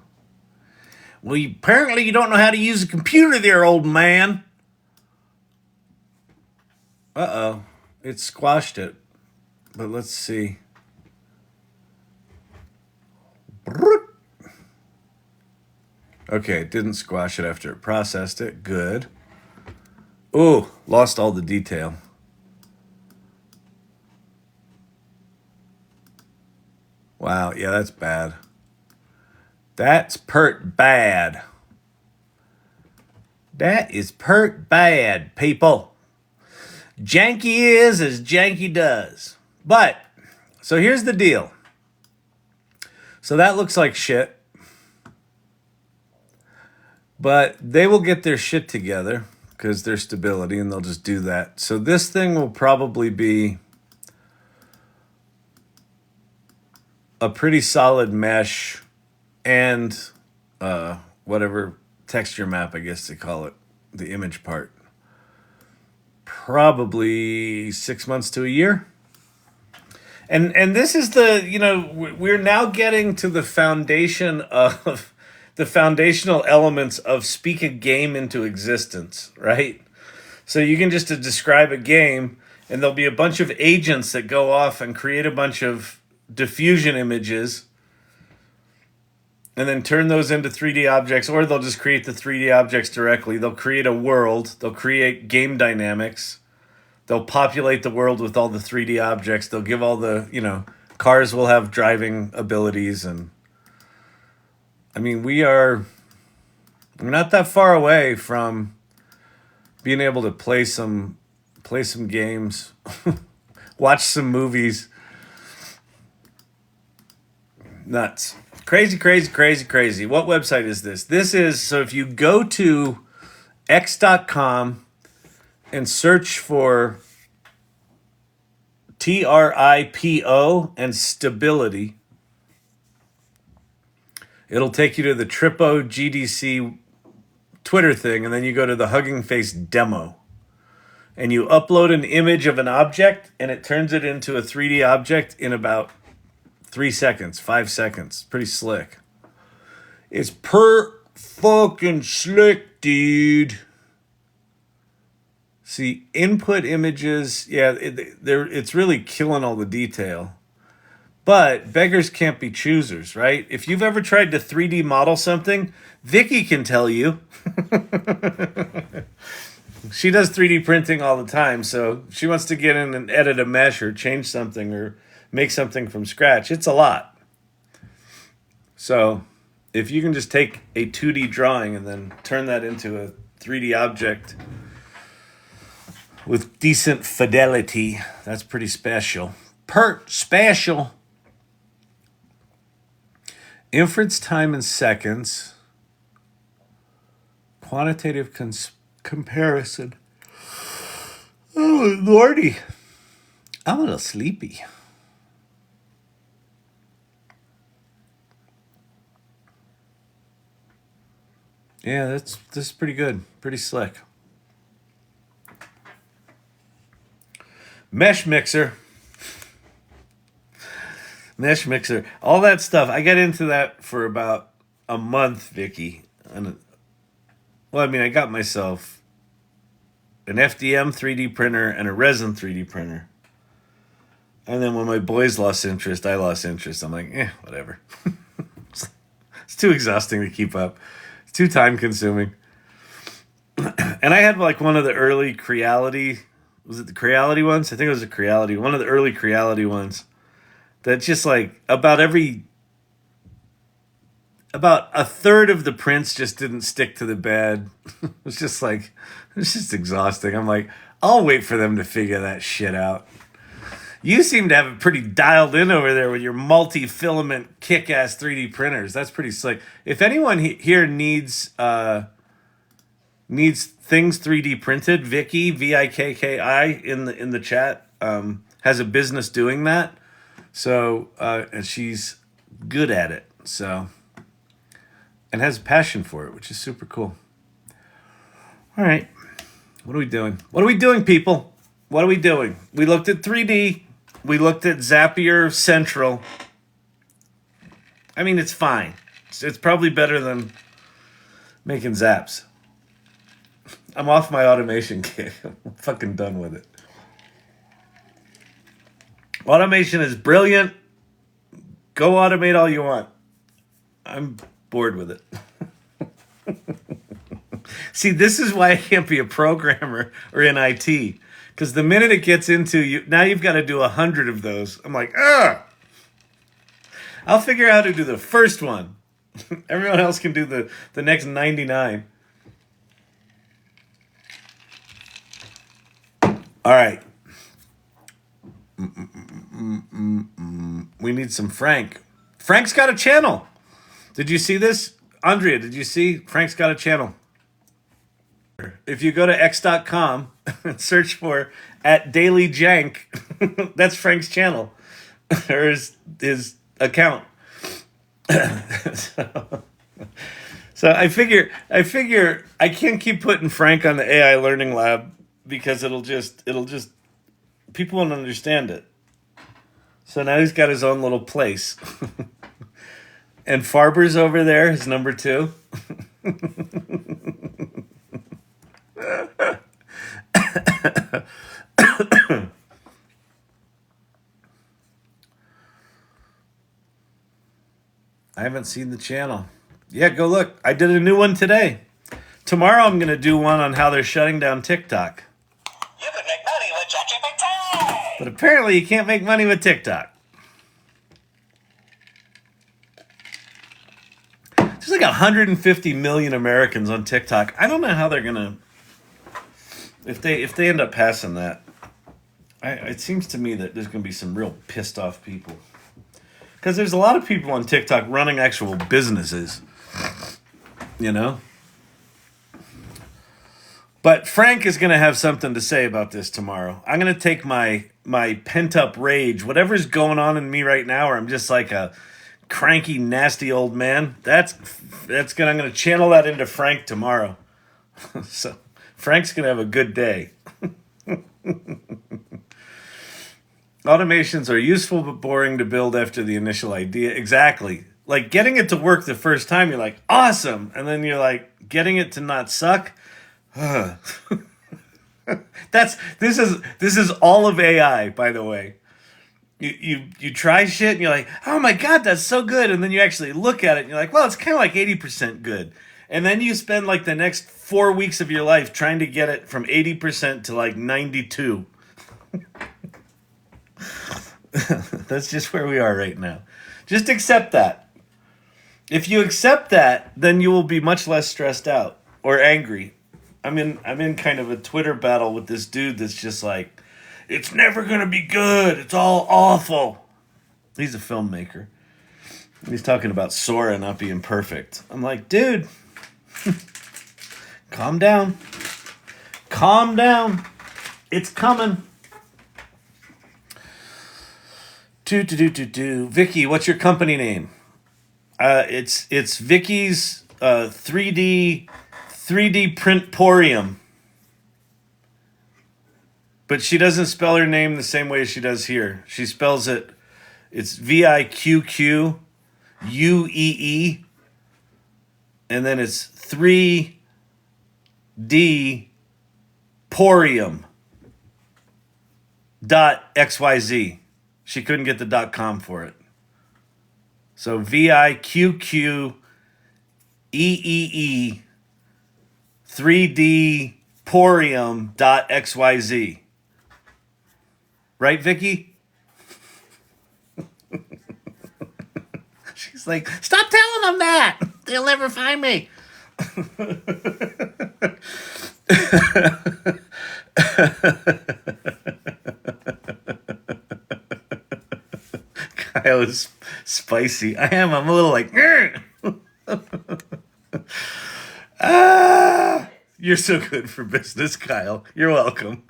Well, apparently you don't know how to use a computer there, old man. Uh-oh. It squashed it. But let's see. Okay, it didn't squash it after it processed it. Good. Ooh, lost all the detail. Wow, yeah, that's bad. That's pert bad. That is pert bad, people. Janky is as janky does. But, so here's the deal. So that looks like shit. But they will get their shit together because their stability, and they'll just do that. So this thing will probably be a pretty solid mesh and whatever texture map, I guess they call it, the image part. Probably 6 months to a year. And this is the, you know, we're now getting to the foundation of the foundational elements of speak a game into existence, right? So you can just describe a game, and there'll be a bunch of agents that go off and create a bunch of diffusion images and then turn those into 3D objects, or they'll just create the 3D objects directly. They'll create a world. They'll create game dynamics. They'll populate the world with all the 3D objects. They'll give all the, you know, cars will have driving abilities. And I mean, we're not that far away from being able to play some games, watch some movies. Nuts. Crazy, crazy, crazy, crazy. What website is this? This is, so if you go to x.com and search for TRIPO and stability, it'll take you to the Tripo GDC Twitter thing, and then you go to the Hugging Face demo. And you upload an image of an object, and it turns it into a 3D object in about 3 seconds, 5 seconds. Pretty slick. It's fucking slick, dude. See, input images, yeah, it's really killing all the detail. But beggars can't be choosers, right? If you've ever tried to 3D model something, Vicky can tell you. She does 3D printing all the time, so she wants to get in and edit a mesh or change something or make something from scratch. It's a lot. So if you can just take a 2D drawing and then turn that into a 3D object with decent fidelity, that's pretty special. Special. Inference time in seconds. Quantitative comparison. Oh, lordy. I'm a little sleepy. Yeah, this is pretty good. Pretty slick. Mesh mixer. Mesh Mixer, all that stuff. I got into that for about a month, Vicky. And well, I mean, I got myself an FDM 3D printer and a resin 3D printer. And then when my boys lost interest, I lost interest. I'm like, whatever. It's too exhausting to keep up. It's too time consuming. And I had like one of the early Creality, was it the Creality ones? I think it was the Creality, one of the early Creality ones that just like about a third of the prints just didn't stick to the bed. It's just exhausting. I'm like, I'll wait for them to figure that shit out. You seem to have it pretty dialed in over there with your multi-filament kick-ass 3D printers. That's pretty slick. If anyone here needs things 3D printed, Vicky, Vikki, in the chat, has a business doing that. So, and she's good at it. So, and has a passion for it, which is super cool. All right. What are we doing? What are we doing, people? What are we doing? We looked at 3D. We looked at Zapier Central. I mean, it's fine. It's probably better than making zaps. I'm off my automation kick. I'm fucking done with it. Automation is brilliant. Go automate all you want. I'm bored with it. See, this is why I can't be a programmer or in IT. Because the minute it gets into you, now you've got to do 100 of those. I'm like, ugh. I'll figure out how to do the first one. Everyone else can do the next 99. All right. We need some Frank. Frank's got a channel. Did you see this? Andrea, did you see? Frank's got a channel. If you go to x.com and search for @dailyjank, that's Frank's channel or his account. So I figure I can't keep putting Frank on the AI Learning Lab because it'll just people won't understand it. So now he's got his own little place. And Farber's over there, his number 2. I haven't seen the channel. Yeah, go look. I did a new one today. Tomorrow I'm going to do one on how they're shutting down TikTok. You can make money with Gpt. But apparently you can't make money with TikTok. There's like 150 million Americans on TikTok. I don't know how they're going to... If they end up passing that, it seems to me that there's going to be some real pissed off people. Because there's a lot of people on TikTok running actual businesses, you know? But Frank is going to have something to say about this tomorrow. I'm going to take my pent-up rage, whatever's going on in me right now, or I'm just like a cranky, nasty old man, I'm going to channel that into Frank tomorrow. So Frank's going to have a good day. Automations are useful but boring to build after the initial idea. Exactly. Like getting it to work the first time, you're like, awesome. And then you're like, getting it to not suck. This is all of AI, by the way. You try shit and you're like, oh my God, that's so good. And then you actually look at it and you're like, well, it's kind of like 80% good. And then you spend like the next 4 weeks of your life trying to get it from 80% to like 92. That's just where we are right now. Just accept that. If you accept that, then you will be much less stressed out or angry. I'm in kind of a Twitter battle with this dude that's just like, it's never gonna be good. It's all awful. He's a filmmaker. He's talking about Sora not being perfect. I'm like, dude, calm down. Calm down. It's coming. Vicky, what's your company name? It's Vicky'S 3D Printporium. But she doesn't spell her name the same way she does here. She spells it It's VIQQUEE, and then it's 3D Porium .xyz. She couldn't get the .com for it. So VIQQEEE 3D Porium .xyz. Right, Vicky? She's like, stop telling them that. They'll never find me. Kyle is spicy. I am. I'm a little like, you're so good for business, Kyle. You're welcome.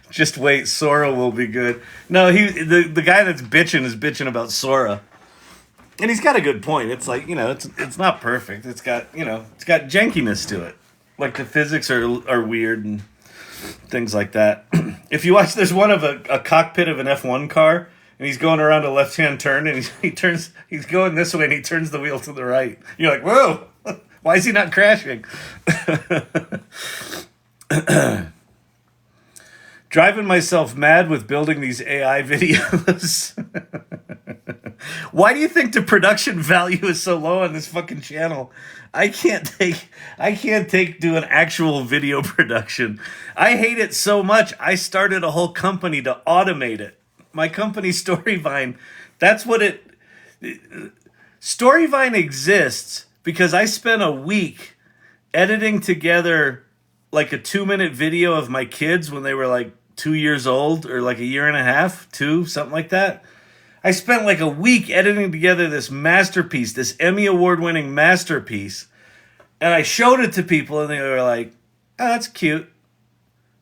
Just wait, Sora will be good. No, the guy that's bitching is bitching about Sora. And he's got a good point. It's like, it's not perfect. It's got, it's got jankiness to it. Like the physics are weird and things like that. If you watch, there's one of a cockpit of an F1 car, and he's going around a left-hand turn, and he's going this way, and he turns the wheel to the right. You're like, whoa, why is he not crashing? Driving myself mad with building these AI videos. Why do you think the production value is so low on this fucking channel? I can't take doing actual video production. I hate it so much. I started a whole company to automate it. My company Storyvine, that's what Storyvine exists because I spent a week editing together like a 2-minute video of my kids when they were like 2 years old, or like a year and a half, 2, something like that. I spent like a week editing together this masterpiece, this Emmy Award-winning masterpiece, and I showed it to people, and they were like, oh, that's cute.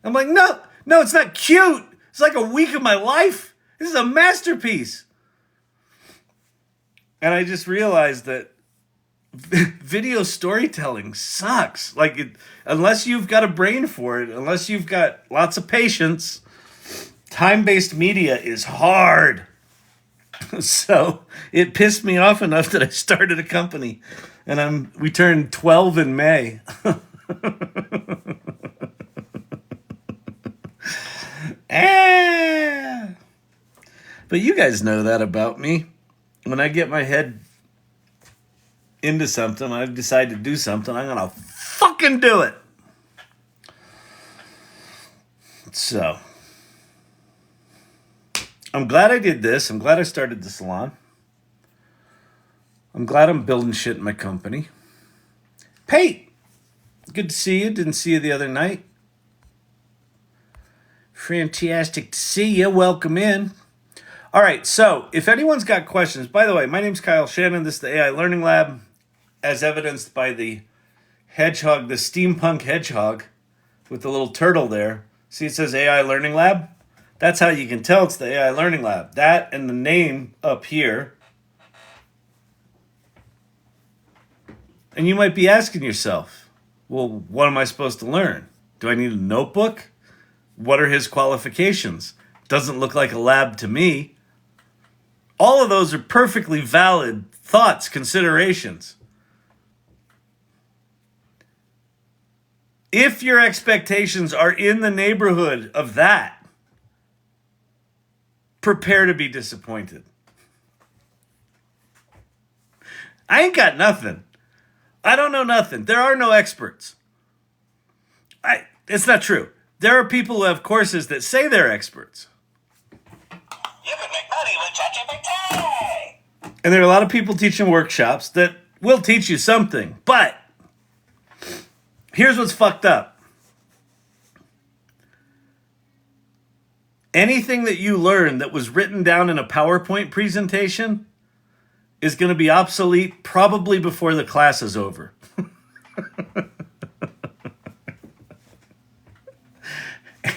I'm like, no, it's not cute. It's like a week of my life. This is a masterpiece. And I just realized that video storytelling sucks. Like, unless you've got a brain for it, unless you've got lots of patience, time-based media is hard. So it pissed me off enough that I started a company, and we turned 12 in May. But you guys know that about me. When I get my head into something, I decide to do something, I'm gonna fucking do it. So I'm glad I did this. I'm glad I started the salon. I'm glad I'm building shit in my company. Pate, good to see you. Didn't see you the other night. Fantastic to see you. Welcome in. All right, so if anyone's got questions, by the way, my name's Kyle Shannon. This is the AI Learning Lab, as evidenced by the hedgehog, the steampunk hedgehog with the little turtle there. See, it says AI Learning Lab. That's how you can tell it's the AI Learning Lab. That and the name up here. And you might be asking yourself, well, what am I supposed to learn? Do I need a notebook? What are his qualifications? Doesn't look like a lab to me. All of those are perfectly valid thoughts, considerations. If your expectations are in the neighborhood of that, prepare to be disappointed. I ain't got nothing. I don't know nothing. There are no experts. It's not true. There are people who have courses that say they're experts. You can make money with ChatGPT. And there are a lot of people teaching workshops that will teach you something. But here's what's fucked up. Anything that you learn that was written down in a PowerPoint presentation is going to be obsolete probably before the class is over.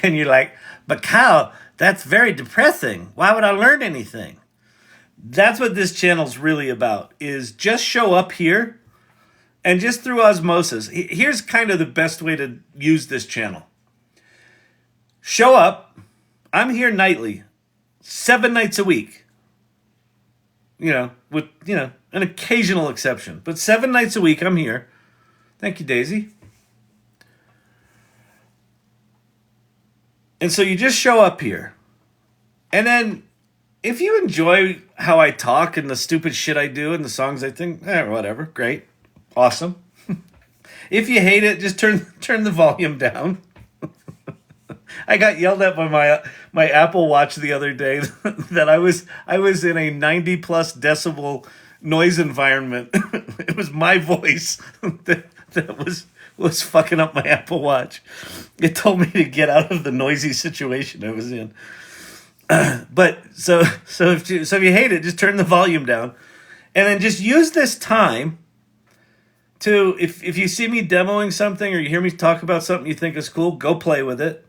And you're like, but Kyle, that's very depressing. Why would I learn anything? That's what this channel's really about, is just show up here and just through osmosis. Here's kind of the best way to use this channel. Show up. I'm here nightly, 7 nights a week. With an occasional exception, but 7 nights a week I'm here. Thank you, Daisy. And so you just show up here, and then if you enjoy how I talk and the stupid shit I do and the songs I think, whatever, great, awesome. If you hate it, just turn the volume down. I got yelled at by my Apple Watch the other day that I was in a 90 plus decibel noise environment. It was my voice that was fucking up my Apple Watch. It told me to get out of the noisy situation I was in. But so if you hate it, just turn the volume down, and then just use this time to, if you see me demoing something or you hear me talk about something you think is cool, go play with it.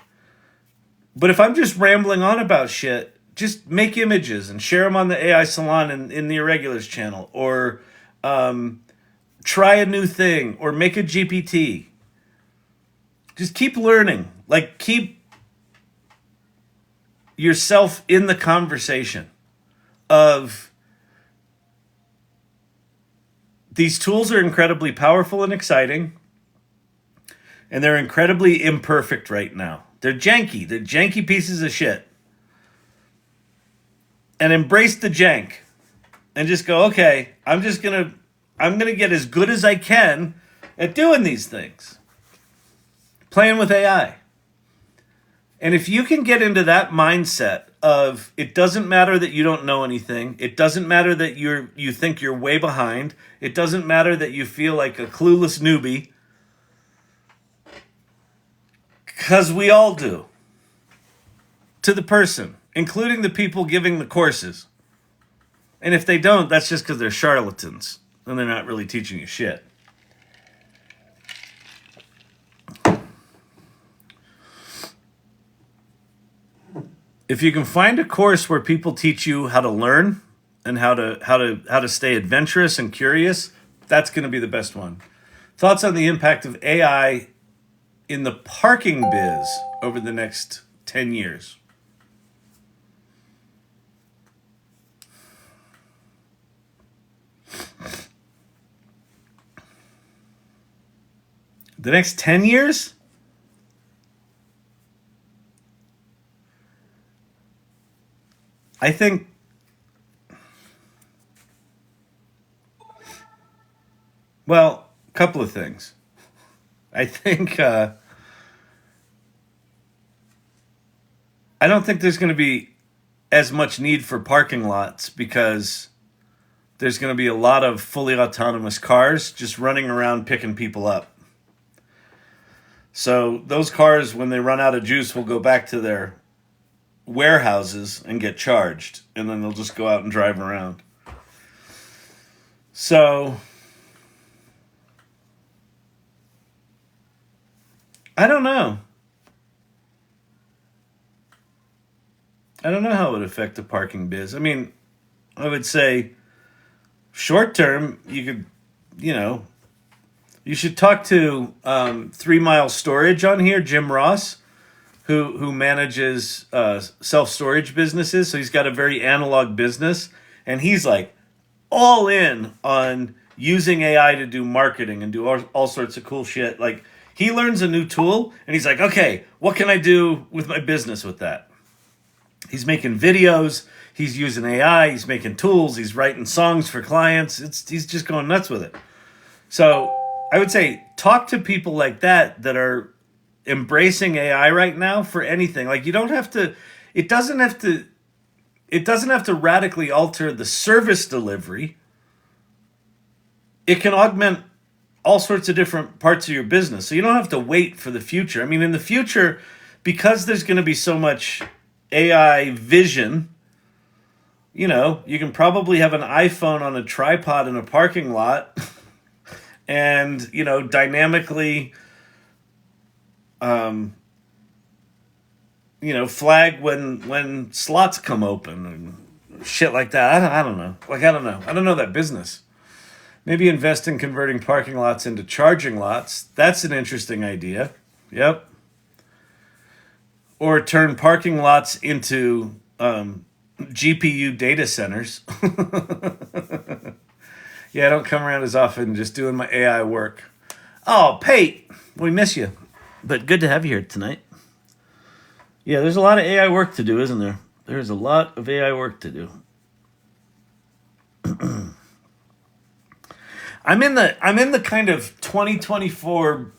But if I'm just rambling on about shit, just make images and share them on the AI Salon in the Irregulars channel, or try a new thing, or make a GPT. Just keep learning. Like, keep yourself in the conversation of these tools are incredibly powerful and exciting, and they're incredibly imperfect right now. They're janky. They're janky pieces of shit. And embrace the jank. And just go, okay, I'm gonna get as good as I can at doing these things. Playing with AI. And if you can get into that mindset of, it doesn't matter that you don't know anything, it doesn't matter that you think you're way behind, it doesn't matter that you feel like a clueless newbie, because we all do. To the person, including the people giving the courses. And if they don't, that's just because they're charlatans and they're not really teaching you shit. If you can find a course where people teach you how to learn and how to stay adventurous and curious, that's going to be the best one. Thoughts on the impact of AI in the parking biz over the next 10 years? The next 10 years? I think a couple of things. I think I don't think there's going to be as much need for parking lots, because there's going to be a lot of fully autonomous cars just running around picking people up. So those cars, when they run out of juice, will go back to their warehouses and get charged, and then they'll just go out and drive around. So I don't know how it would affect the parking biz. I mean, I would say short term, you could, you should talk to 3 Mile Storage on here, Jim Ross, who manages self-storage businesses. So he's got a very analog business, and he's like all in on using AI to do marketing and do all sorts of cool shit. Like, he learns a new tool and he's like, okay, what can I do with my business with that? He's making videos, he's using AI, he's making tools, he's writing songs for clients. He's just going nuts with it. So I would say talk to people like that are embracing AI right now for anything. Like, you don't have to, it doesn't have to radically alter the service delivery. It can augment all sorts of different parts of your business. So you don't have to wait for the future. I mean, in the future, because there's going to be so much AI vision, you can probably have an iPhone on a tripod in a parking lot and, dynamically flag when slots come open and shit like that. I don't know. I don't know that business. Maybe invest in converting parking lots into charging lots. That's an interesting idea. Yep. or turn parking lots into GPU data centers. Yeah, I don't come around as often just doing my AI work. Oh, Pate, we miss you. But good to have you here tonight. Yeah, there's a lot of AI work to do, isn't there? There's a lot of AI work to do. I'm in the kind of 2024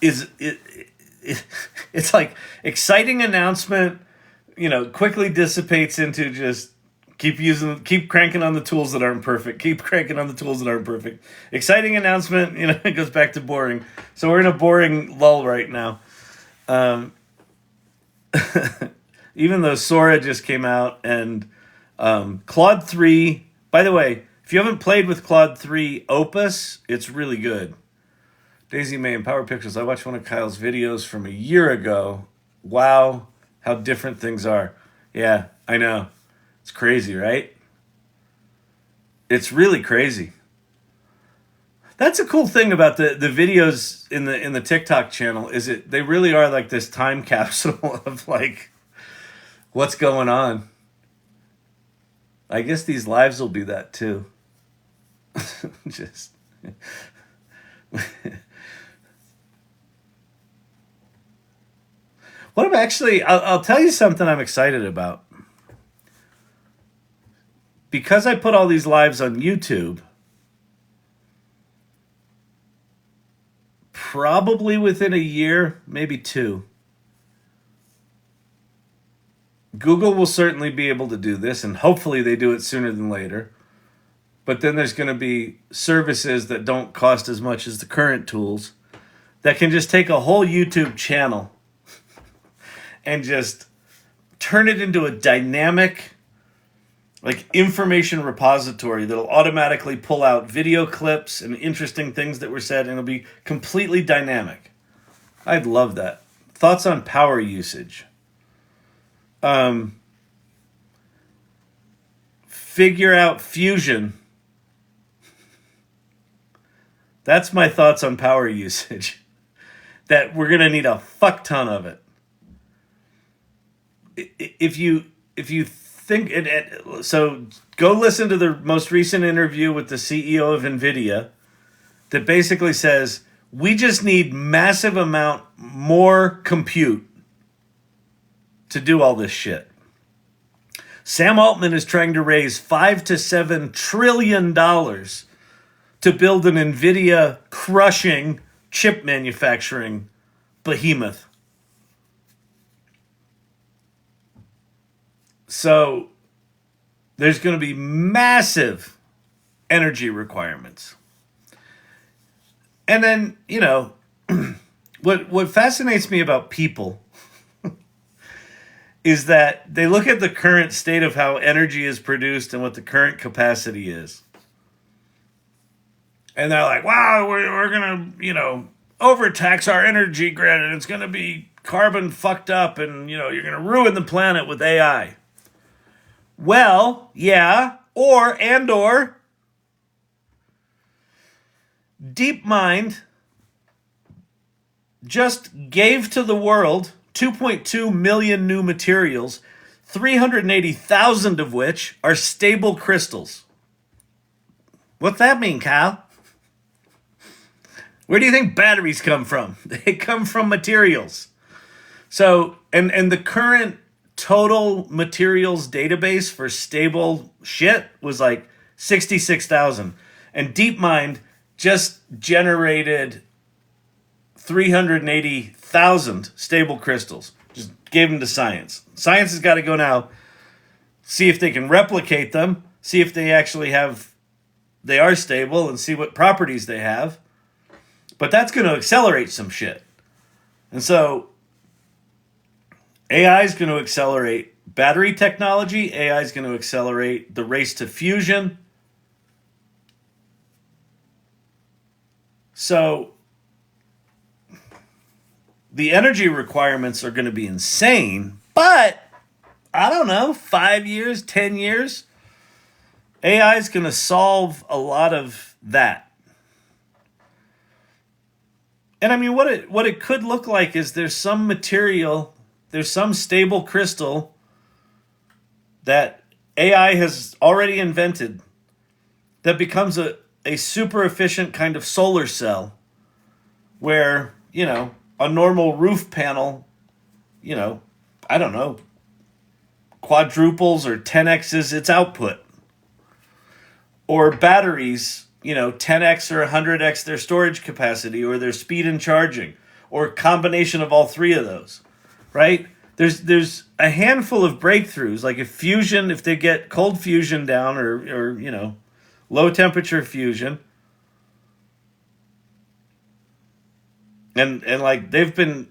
it's like exciting announcement, quickly dissipates into just keep cranking on the tools that aren't perfect. Keep cranking on the tools that aren't perfect. Exciting announcement, it goes back to boring. So we're in a boring lull right now. Even though Sora just came out and Claude 3, by the way, if you haven't played with Claude 3 Opus, it's really good. Daisy May and Power Pictures. I watched one of Kyle's videos from a year ago. Wow, how different things are. Yeah, I know. It's crazy, right? It's really crazy. That's a cool thing about the videos in the TikTok channel is they really are like this time capsule of like what's going on. I guess these lives will be that too. Just what I'm actually I'll tell you something I'm excited about. Because I put all these lives on YouTube, probably within a year, maybe 2, Google will certainly be able to do this, and hopefully they do it sooner than later. But then there's going to be services that don't cost as much as the current tools that can just take a whole YouTube channel and just turn it into a dynamic, like, information repository that'll automatically pull out video clips and interesting things that were said, and it'll be completely dynamic. I'd love that. Thoughts on power usage? Figure out fusion. That's my thoughts on power usage. That we're going to need a fuck ton of it. If you think it, so go listen to the most recent interview with the CEO of NVIDIA that basically says we just need massive amount more compute to do all this shit. Sam Altman is trying to raise $5 to $7 trillion to build an NVIDIA crushing chip manufacturing behemoth. So there's going to be massive energy requirements. And then, what fascinates me about people is that they look at the current state of how energy is produced and what the current capacity is. And they're like, wow, we're going to, overtax our energy grid and it's going to be carbon fucked up and, you're going to ruin the planet with AI. Well, yeah, or DeepMind just gave to the world 2.2 million new materials, 380,000 of which are stable crystals. What's that mean, Kyle? Where do you think batteries come from? They come from materials. So, and the current total materials database for stable shit was like 66,000. And DeepMind just generated 380,000 stable crystals. Just gave them to science. Science has got to go now, see if they can replicate them, see if they actually they are stable, and see what properties they have. But that's going to accelerate some shit. And so AI is going to accelerate battery technology. AI is going to accelerate the race to fusion. So the energy requirements are going to be insane, but I don't know, 5 years, 10 years, AI is going to solve a lot of that. And I mean, what it could look like is there's some material, there's some stable crystal that AI has already invented that becomes a super efficient kind of solar cell where, you know, a normal roof panel, you know, I don't know, quadruples or 10x's its output. Or batteries, you know, 10x or 100x their storage capacity or their speed in charging, or a combination of all three of those, right? There's a handful of breakthroughs, like if they get cold fusion down or you know, low temperature fusion, and like they've been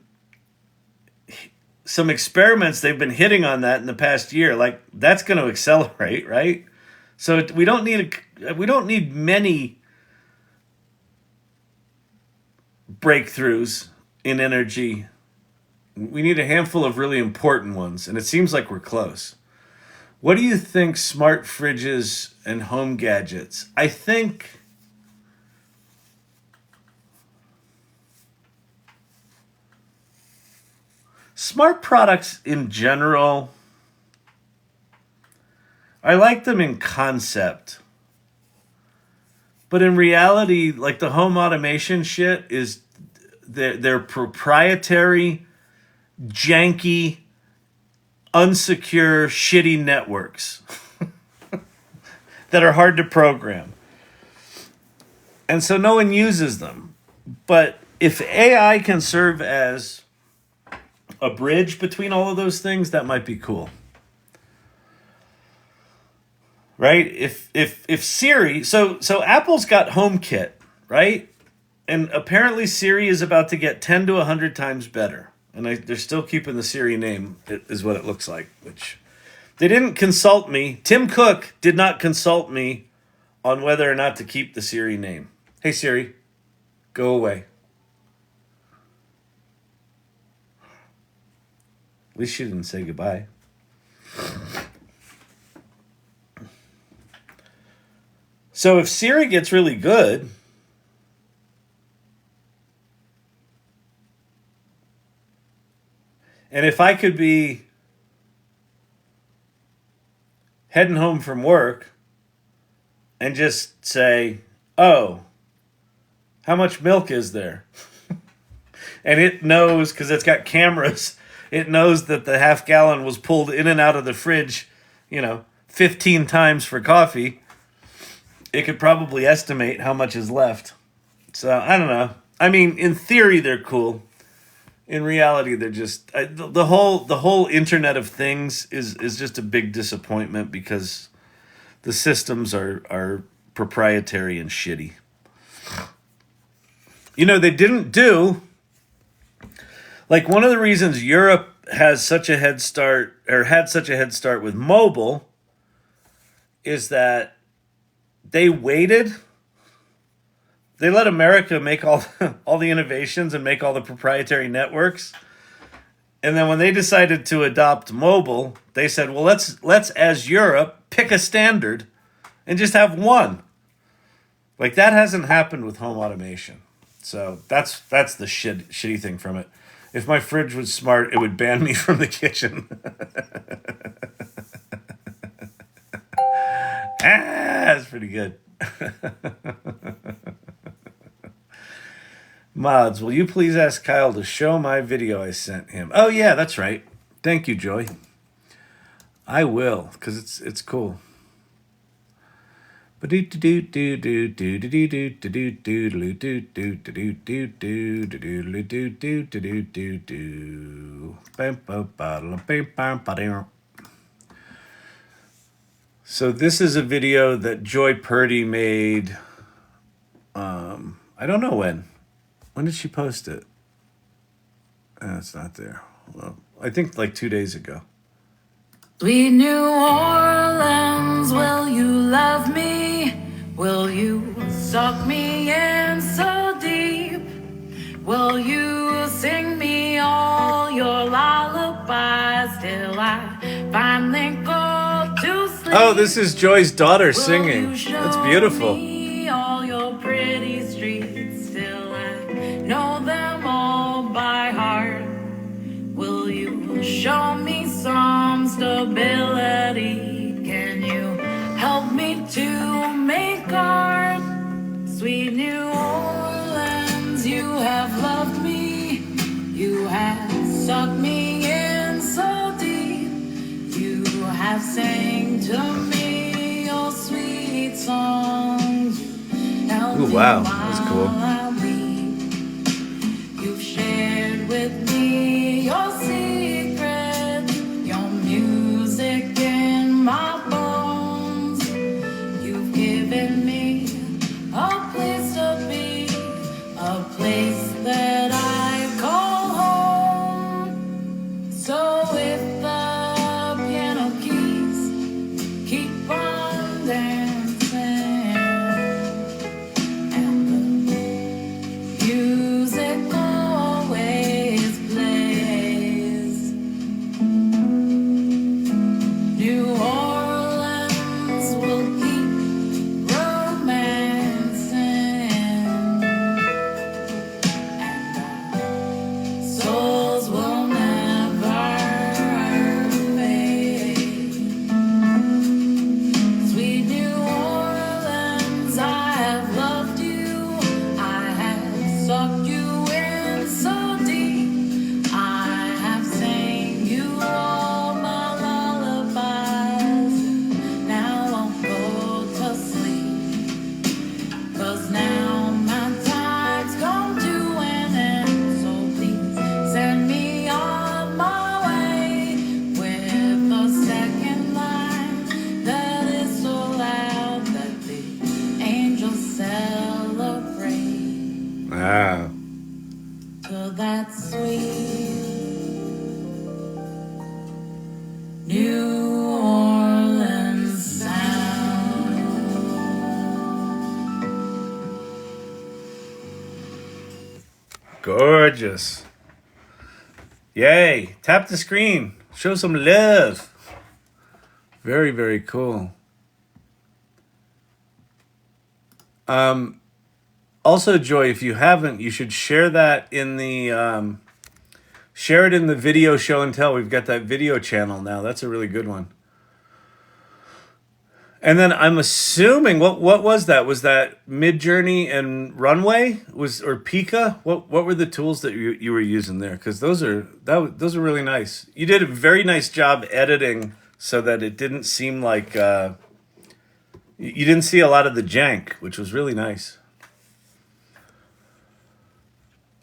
some experiments they've been hitting on that in the past year, like that's going to accelerate, right? So we don't need many breakthroughs in energy. We need a handful of really important ones, and it seems like we're close. What do you think smart fridges and home gadgets? I think smart products in general, I like them in concept. But in reality, like the home automation shit is they're proprietary, janky, unsecure, shitty networks that are hard to program. And so no one uses them. But if AI can serve as a bridge between all of those things, that might be cool. Right? If Siri, so Apple's got HomeKit, right? And apparently Siri is about to get 10 to 100 times better. And they're still keeping the Siri name, is what it looks like. Which they didn't consult me. Tim Cook did not consult me on whether or not to keep the Siri name. Hey Siri, go away. At least she didn't say goodbye. So if Siri gets really good, and if I could be heading home from work and just say, oh, how much milk is there? And it knows, because it's got cameras, it knows that the half gallon was pulled in and out of the fridge, 15 times for coffee. It could probably estimate how much is left. So, I don't know. I mean, in theory, they're cool. In reality, they're just... the whole Internet of Things is just a big disappointment because the systems are proprietary and shitty. They didn't do... Like, one of the reasons Europe has such a head start, or had such a head start with mobile, is that they waited. They let America make all the innovations and make all the proprietary networks. And then when they decided to adopt mobile, they said, well, let's as Europe, pick a standard and just have one. Like, that hasn't happened with home automation. So that's the shitty thing from it. If my fridge was smart, it would ban me from the kitchen. That's pretty good. Mods, will you please ask Kyle to show my video I sent him? Oh, yeah, that's right. Thank you, Joy. I will, because it's cool. So this is a video that Joy Purdy made. I don't know when. When did she post it? It's not there. Well, I think like 2 days ago. Sweet New Orleans, will you love me? Will you suck me in so deep? Will you sing me all your lullabies till I finally go to sleep? Oh, this is Joy's daughter singing. That's beautiful. All your pretty streets till I know them all by heart? Will you show me some stability? Can you help me to make art? Sweet New Orleans, you have loved me. You have sucked me in so deep. You have sang to me your sweet songs. Ooh, wow, that's cool. You've shared with me your secrets, your music in my bones. You've given me a place to be, a place that I call home. So if the piano keys keep on dancing and the music always plays, New Orleans will keep romancing, and our souls will never fade. Sweet New Orleans, I have loved you. I have sucked you in so deep. I have sang you all my lullabies. Now I'll go to sleep, 'cause now my time's come to an end. So please send me on my way with a second line that is so loud that the angels celebrate Wow. to that sweet New Orleans sound. Gorgeous. Yay. Tap the screen. Show some love. Very, very cool. Also, Joy, if you haven't, you should share that in the share it in the video show and tell. We've got that video channel now. That's a really good one. And then I'm assuming what was that? Was that MidJourney and Runway? Or Pika? What were the tools that you were using there? Because those are really nice. You did a very nice job editing so that it didn't seem like you didn't see a lot of the jank, which was really nice.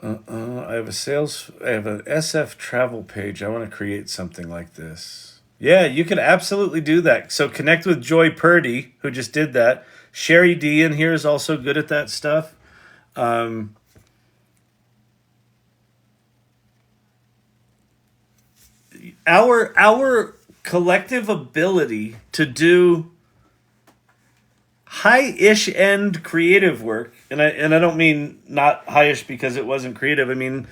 I have an SF travel page. I want to create something like this. Yeah, you can absolutely do that. So connect with Joy Purdy, who just did that. Sherry D in here is also good at that stuff. Our collective ability to do high-ish end creative work, and I don't mean not high-ish because it wasn't creative. I mean,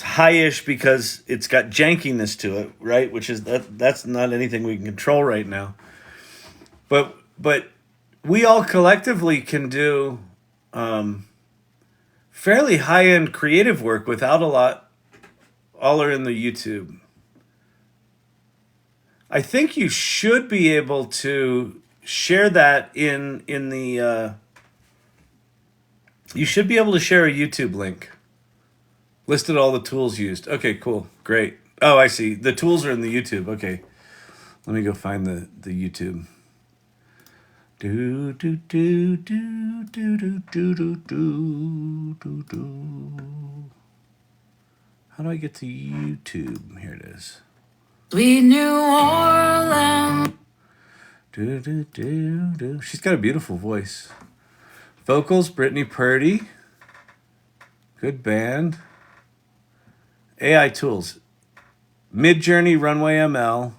high-ish because it's got jankiness to it, right? Which is that's not anything we can control right now. But we all collectively can do fairly high-end creative work without a lot. All are in the YouTube. I think you should be able to share that in the you should be able to share a YouTube link. Listed all the tools used. Okay, cool. Great. Oh, I see. The tools are in the YouTube. Okay. Let me go find the YouTube. Do do do do do do do do do do do. How do I get to YouTube? Here it is. Sweet New Orleans. Do, do, do, do. She's got a beautiful voice. Vocals, Brittany Purdy. Good band. AI tools. MidJourney, Runway Ml.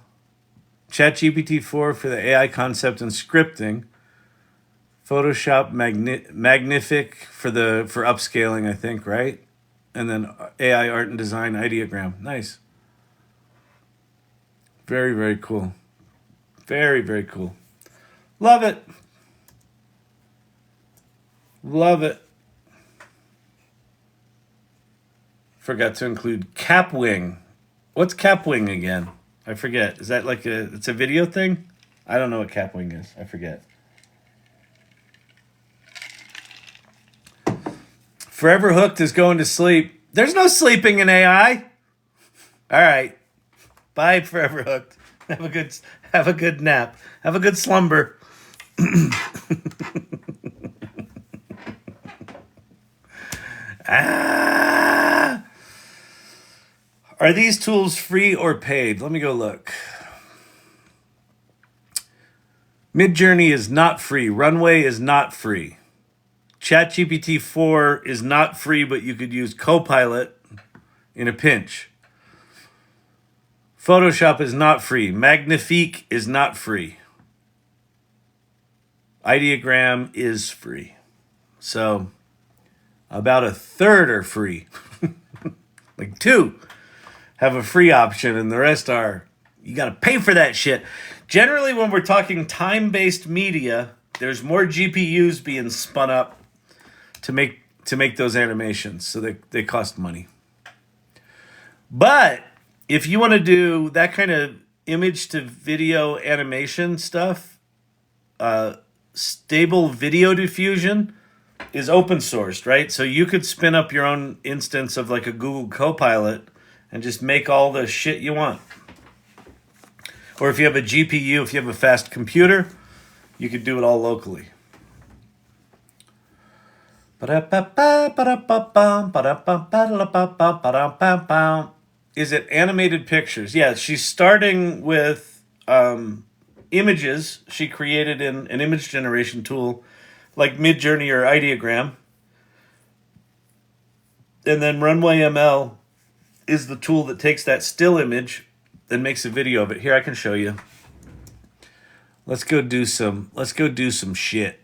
ChatGPT 4 for the AI concept and scripting. Photoshop Magnific for upscaling, I think, right? And then AI art and design ideogram. Nice. Very, very cool. Very, very cool. Love it. Love it. forgot to include Capwing. What's Capwing again? I forget. Is that like it's a video thing? I don't know what Capwing is. I forget. Forever Hooked is going to sleep. There's no sleeping in AI. All right. Bye, Forever Hooked. Have a good nap. Have a good slumber. Are these tools free or paid? Let me go look. MidJourney is not free. Runway is not free. ChatGPT 4 is not free, but you could use Copilot in a pinch. Photoshop is not free. Magnifique is not free. Ideogram is free. So about a third are free. Like 2 have a free option, and the rest are, you got to pay for that shit. Generally, when we're talking time-based media, there's more GPUs being spun up to make those animations, so they cost money. But if you want to do that kind of image to video animation stuff, Stable Video Diffusion is open sourced, right? So you could spin up your own instance of like a Google Copilot and just make all the shit you want. Or if you have a GPU, if you have a fast computer, you could do it all locally. Is it animated pictures? Yeah, she's starting with images she created in an image generation tool like MidJourney or Ideogram. And then Runway ML is the tool that takes that still image and makes a video of it. Here, I can show you. Let's go do some shit.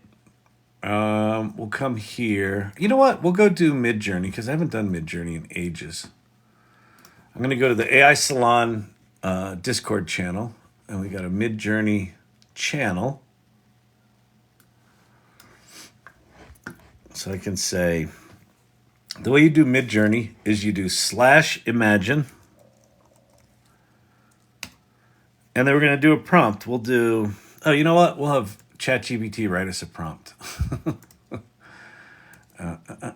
We'll come here. You know what? We'll go do MidJourney because I haven't done MidJourney in ages. I'm going to go to the Ai Salon Discord channel, and we got a MidJourney channel. So I can say, the way you do MidJourney is you do /imagine. And then we're going to do a prompt. We'll do, oh, you know what? We'll have ChatGPT write us a prompt.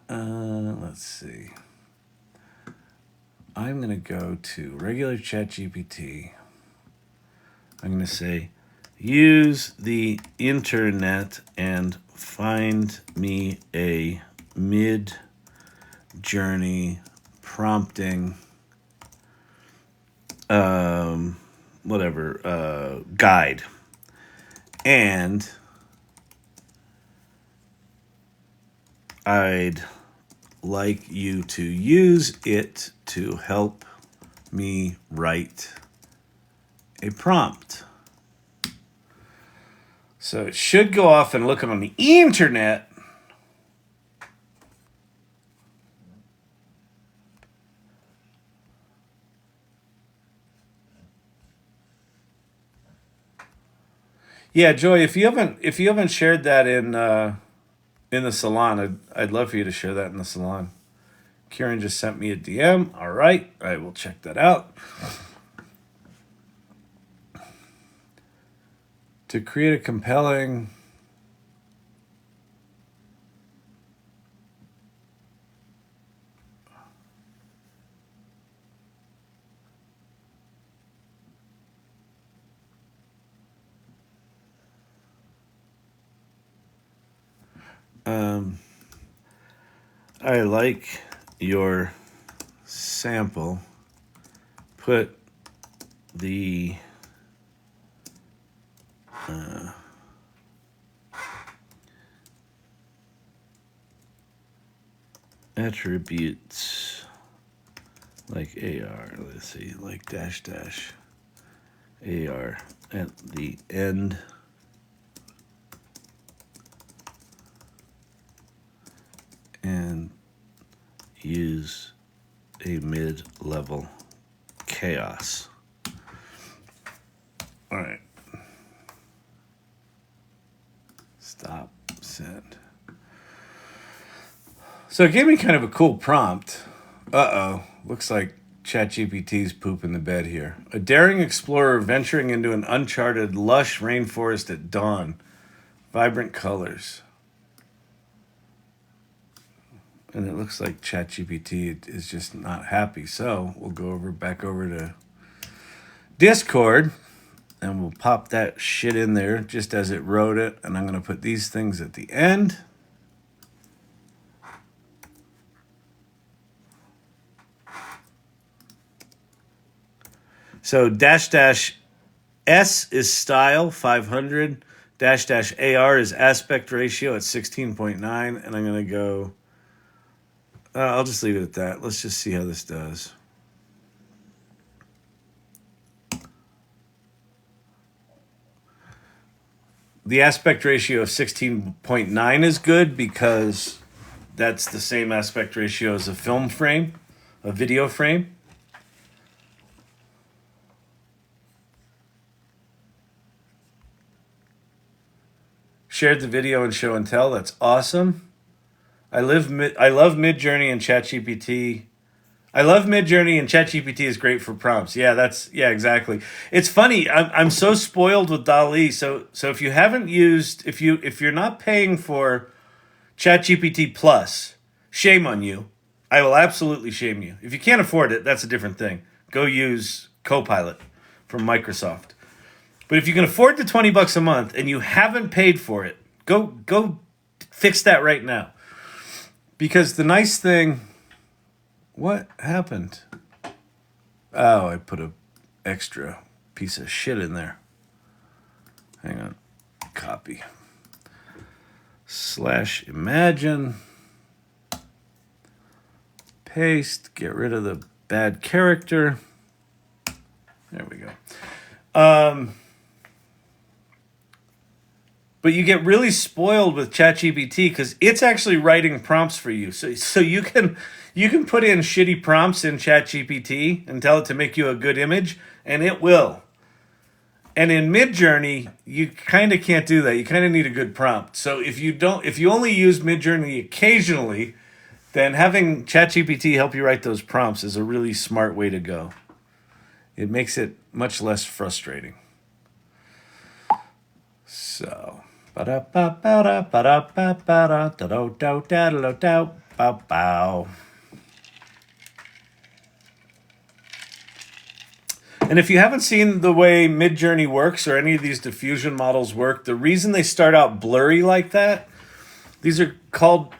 Let's see. I'm going to go to regular ChatGPT. I'm going to say, use the internet and find me a MidJourney prompting guide. And I'd like you to use it to help me write a prompt. So it should go off and look on the internet. Yeah, Joy, if you haven't shared that in the salon, I'd love for you to share that in the salon. Kieran just sent me a DM. All right, I will check that out. To create a compelling I like your sample. Put the attributes like AR, let's see, like dash AR at the end. And use a mid-level chaos. All right. Stop, send. So it gave me kind of a cool prompt. Uh-oh. Looks like ChatGPT's pooping the bed here. A daring explorer venturing into an uncharted, lush rainforest at dawn. Vibrant colors. And it looks like ChatGPT is just not happy. So we'll go back over to Discord, and we'll pop that shit in there just as it wrote it. And I'm going to put these things at the end. So -- S is style, 500. -- AR is aspect ratio at 16.9. And I'm going to go... I'll just leave it at that. Let's just see how this does. The aspect ratio of 16.9 is good because that's the same aspect ratio as a film frame, a video frame. Shared the video in show and tell. That's awesome. I love MidJourney and ChatGPT. I love MidJourney and ChatGPT is great for prompts. Yeah, exactly. It's funny. I'm so spoiled with DALL-E. So if you haven't used, if you're not paying for ChatGPT Plus, shame on you. I will absolutely shame you. If you can't afford it, that's a different thing. Go use Copilot from Microsoft. But if you can afford the $20 a month and you haven't paid for it, go fix that right now. Because the nice thing, what happened? Oh, I put a extra piece of shit in there. Hang on, copy. /imagine. Paste, get rid of the bad character. There we go. But you get really spoiled with ChatGPT because it's actually writing prompts for you. So you can put in shitty prompts in ChatGPT and tell it to make you a good image, and it will. And in MidJourney, you kind of can't do that. You kind of need a good prompt. So if you only use MidJourney occasionally, then having ChatGPT help you write those prompts is a really smart way to go. It makes it much less frustrating. So. And if you haven't seen the way MidJourney works or any of these diffusion models work, the reason they start out blurry like that, these are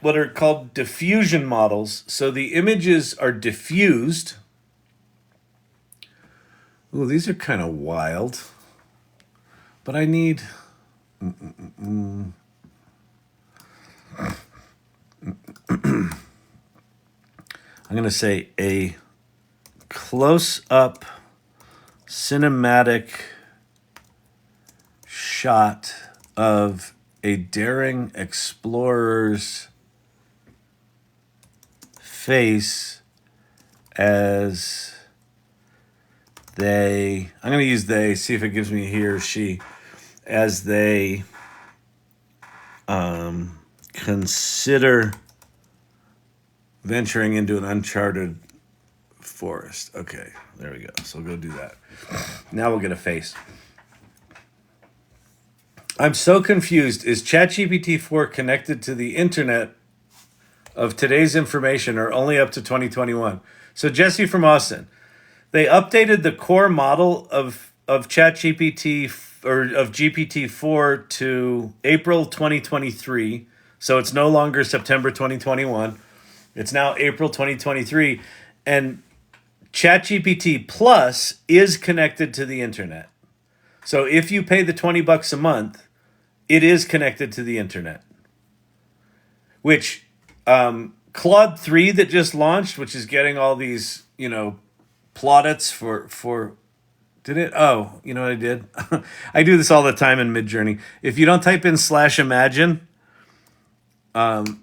what are called diffusion models. So the images are diffused. Ooh, these are kind of wild. But I need... I'm going to say a close-up cinematic shot of a daring explorer's face as I'm going to use they, see if it gives me he or she, as they consider venturing into an uncharted forest. Okay, there we go. So we'll go do that. Now we'll get a face. I'm so confused. Is ChatGPT 4 connected to the internet of today's information or only up to 2021? So Jesse from Austin, they updated the core model of ChatGPT or of GPT-4 to April 2023. So it's no longer September 2021. It's now April 2023. And ChatGPT Plus is connected to the internet. So if you pay the $20 a month, it is connected to the internet. Which Claude 3 that just launched, which is getting all these, plaudits for did it? Oh, you know what I did? I do this all the time in MidJourney. If you don't type in /imagine and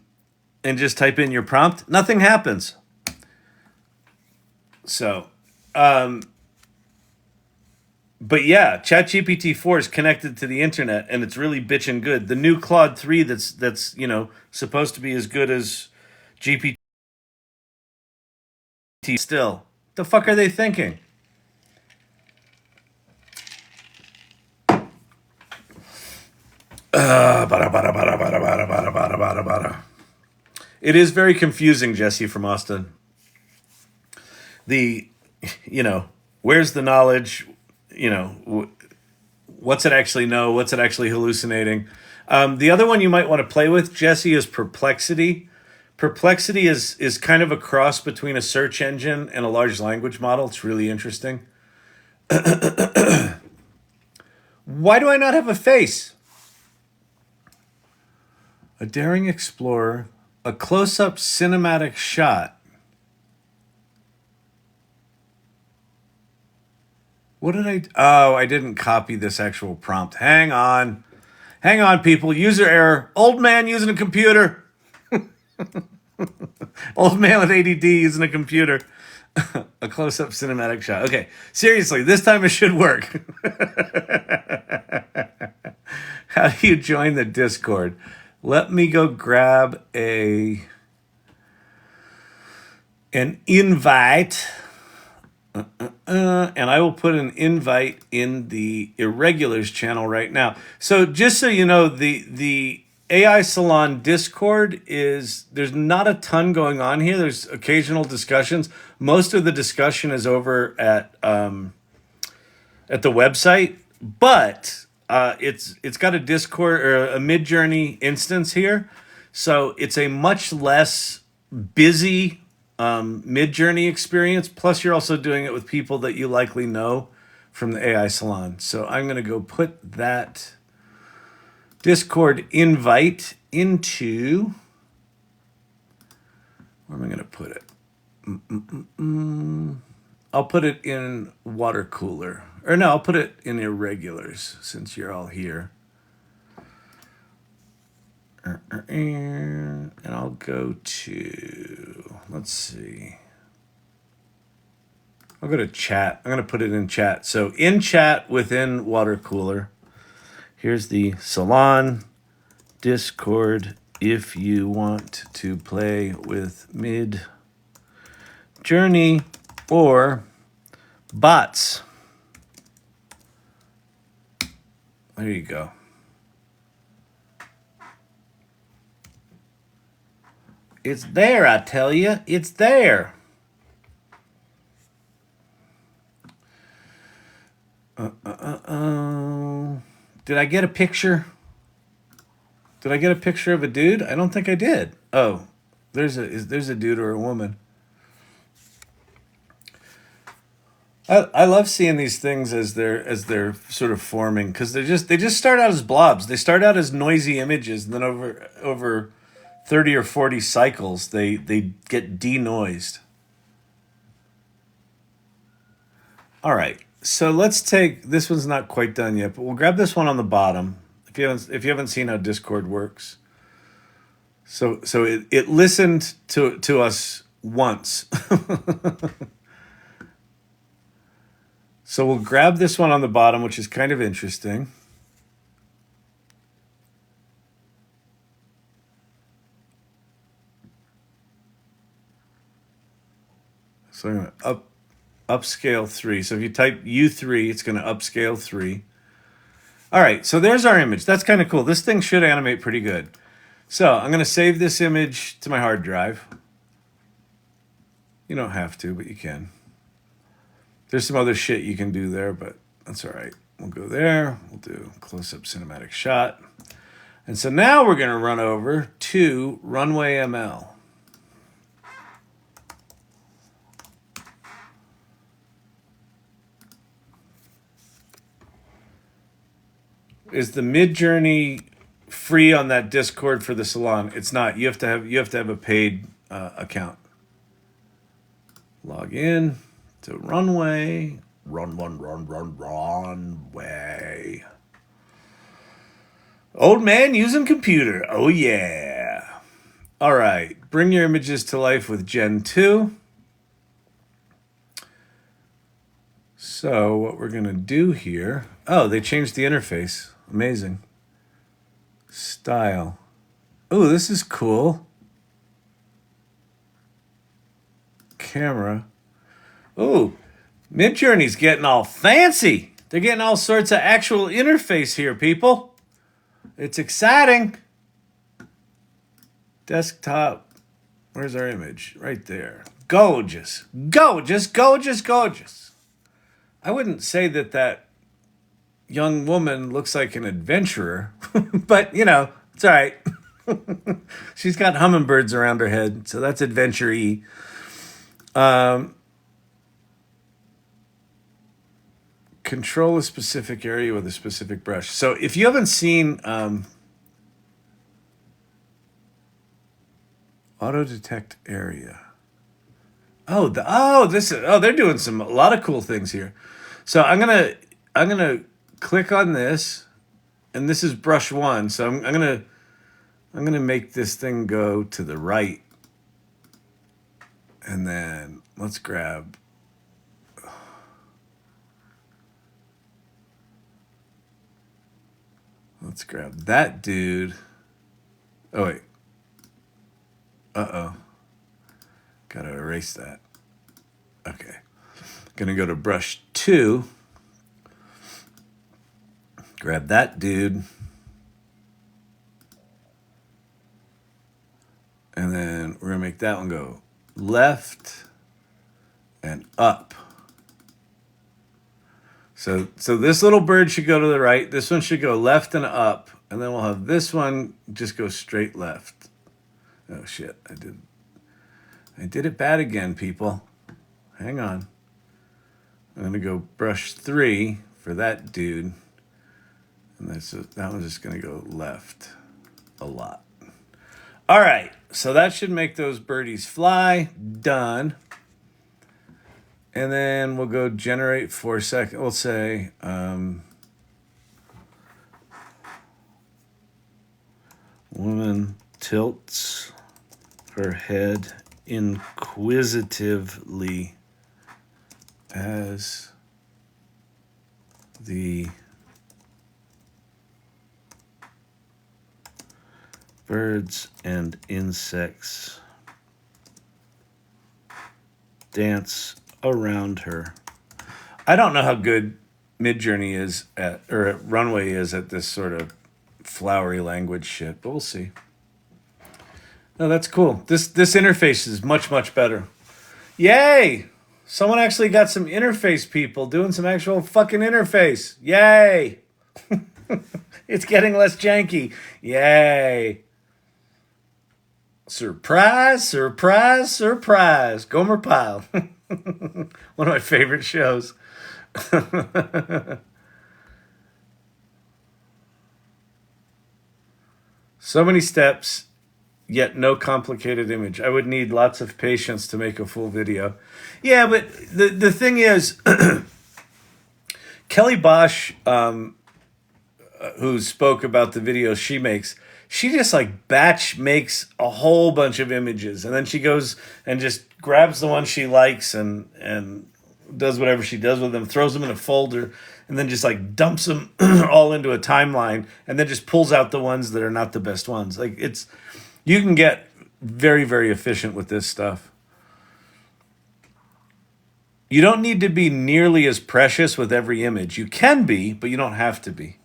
just type in your prompt, nothing happens. So, but yeah, ChatGPT 4 is connected to the internet and it's really bitchin' good. The new Claude 3 that's supposed to be as good as GPT to you still. The fuck are they thinking? It is very confusing, Jesse from Austin. Where's the knowledge? What's it actually know? What's it actually hallucinating? The other one you might want to play with, Jesse, is Perplexity. Perplexity is kind of a cross between a search engine and a large language model. It's really interesting. Why do I not have a face? A daring explorer, a close-up cinematic shot. What did I... Oh, I didn't copy this actual prompt. Hang on. Hang on, people. User error. Old man using a computer. Old man with ADD using a computer. A close-up cinematic shot. Okay, seriously, this time it should work. How do you join the Discord? Let me go grab an invite. And I will put an invite in the Irregulars channel right now. So just so you know, the AI Salon Discord there's not a ton going on here. There's occasional discussions. Most of the discussion is over at the website, but it's got a Discord or a MidJourney instance here. So it's a much less busy MidJourney experience. Plus, you're also doing it with people that you likely know from the AI Salon. So I'm going to go put that Discord invite into... Where am I going to put it? I'll put it in water cooler. Or no, I'll put it in Irregulars since you're all here. And I'll go to, let's see. I'll go to chat. I'm going to put it in chat. So in chat within water cooler, here's the Salon Discord if you want to play with MidJourney or bots. There you go. It's there, I tell you. It's there. Did I get a picture? Did I get a picture of a dude? I don't think I did. Oh, there's a dude or a woman. I love seeing these things as they're sort of forming, because they just start out as blobs. They start out as noisy images, and then over 30 or 40 cycles, they get denoised. All right, so let's take, this one's not quite done yet, but we'll grab this one on the bottom. If you haven't seen how Discord works. So it listened to us once. So we'll grab this one on the bottom, which is kind of interesting. So I'm going to upscale 3. So if you type U3, it's going to upscale 3. All right, so there's our image. That's kind of cool. This thing should animate pretty good. So I'm going to save this image to my hard drive. You don't have to, but you can. There's some other shit you can do there, but that's all right. We'll go there. We'll do close-up cinematic shot. And so now we're going to run over to Runway ML. Is the MidJourney free on that Discord for the salon? It's not. You have to have a paid account. Log in to Runway. Runway. Old man using computer. Oh yeah. All right. Bring your images to life with Gen 2. So what we're going to do here. Oh, they changed the interface. Amazing. Style. Oh, this is cool. Camera. Ooh, MidJourney's getting all fancy. They're getting all sorts of actual interface here, people. It's exciting. Desktop. Where's our image? Right there. Gorgeous. Gorgeous, gorgeous, gorgeous. I wouldn't say that that young woman looks like an adventurer, but, you know, it's all right. She's got hummingbirds around her head, so that's adventure-y. Control a specific area with a specific brush. So if you haven't seen auto detect area. They're doing a lot of cool things here. So I'm gonna click on this, and this is brush 1. So I'm gonna make this thing go to the right, and then let's grab. Let's grab that dude. Oh, wait. Uh-oh. Gotta erase that. Okay. Gonna go to brush 2. Grab that dude. And then we're gonna make that one go left and up. So this little bird should go to the right. This one should go left and up. And then we'll have this one just go straight left. Oh, shit. I did it bad again, people. Hang on. I'm going to go brush 3 for that dude. And that one's just going to go left a lot. All right. So that should make those birdies fly. Done. And then we'll go generate for a second. We'll say, woman tilts her head inquisitively as the birds and insects dance around her. I don't know how good MidJourney is at Runway is at this sort of flowery language shit, but we'll see. No, that's cool. This interface is much, much better. Yay! Someone actually got some interface people doing some actual fucking interface. Yay! It's getting less janky. Yay! Surprise, surprise, surprise. Gomer Pyle. One of my favorite shows. So many steps, yet no complicated image. I would need lots of patience to make a full video. Yeah, but the thing is, Kelly Bosch, who spoke about the videos she makes, she just like batch makes a whole bunch of images, and then she goes and just grabs the one she likes and does whatever she does with them, throws them in a folder, and then just like dumps them all into a timeline, and then just pulls out the ones that are not the best ones. Like you can get very, very efficient with this stuff. You don't need to be nearly as precious with every image. You can be, but you don't have to be.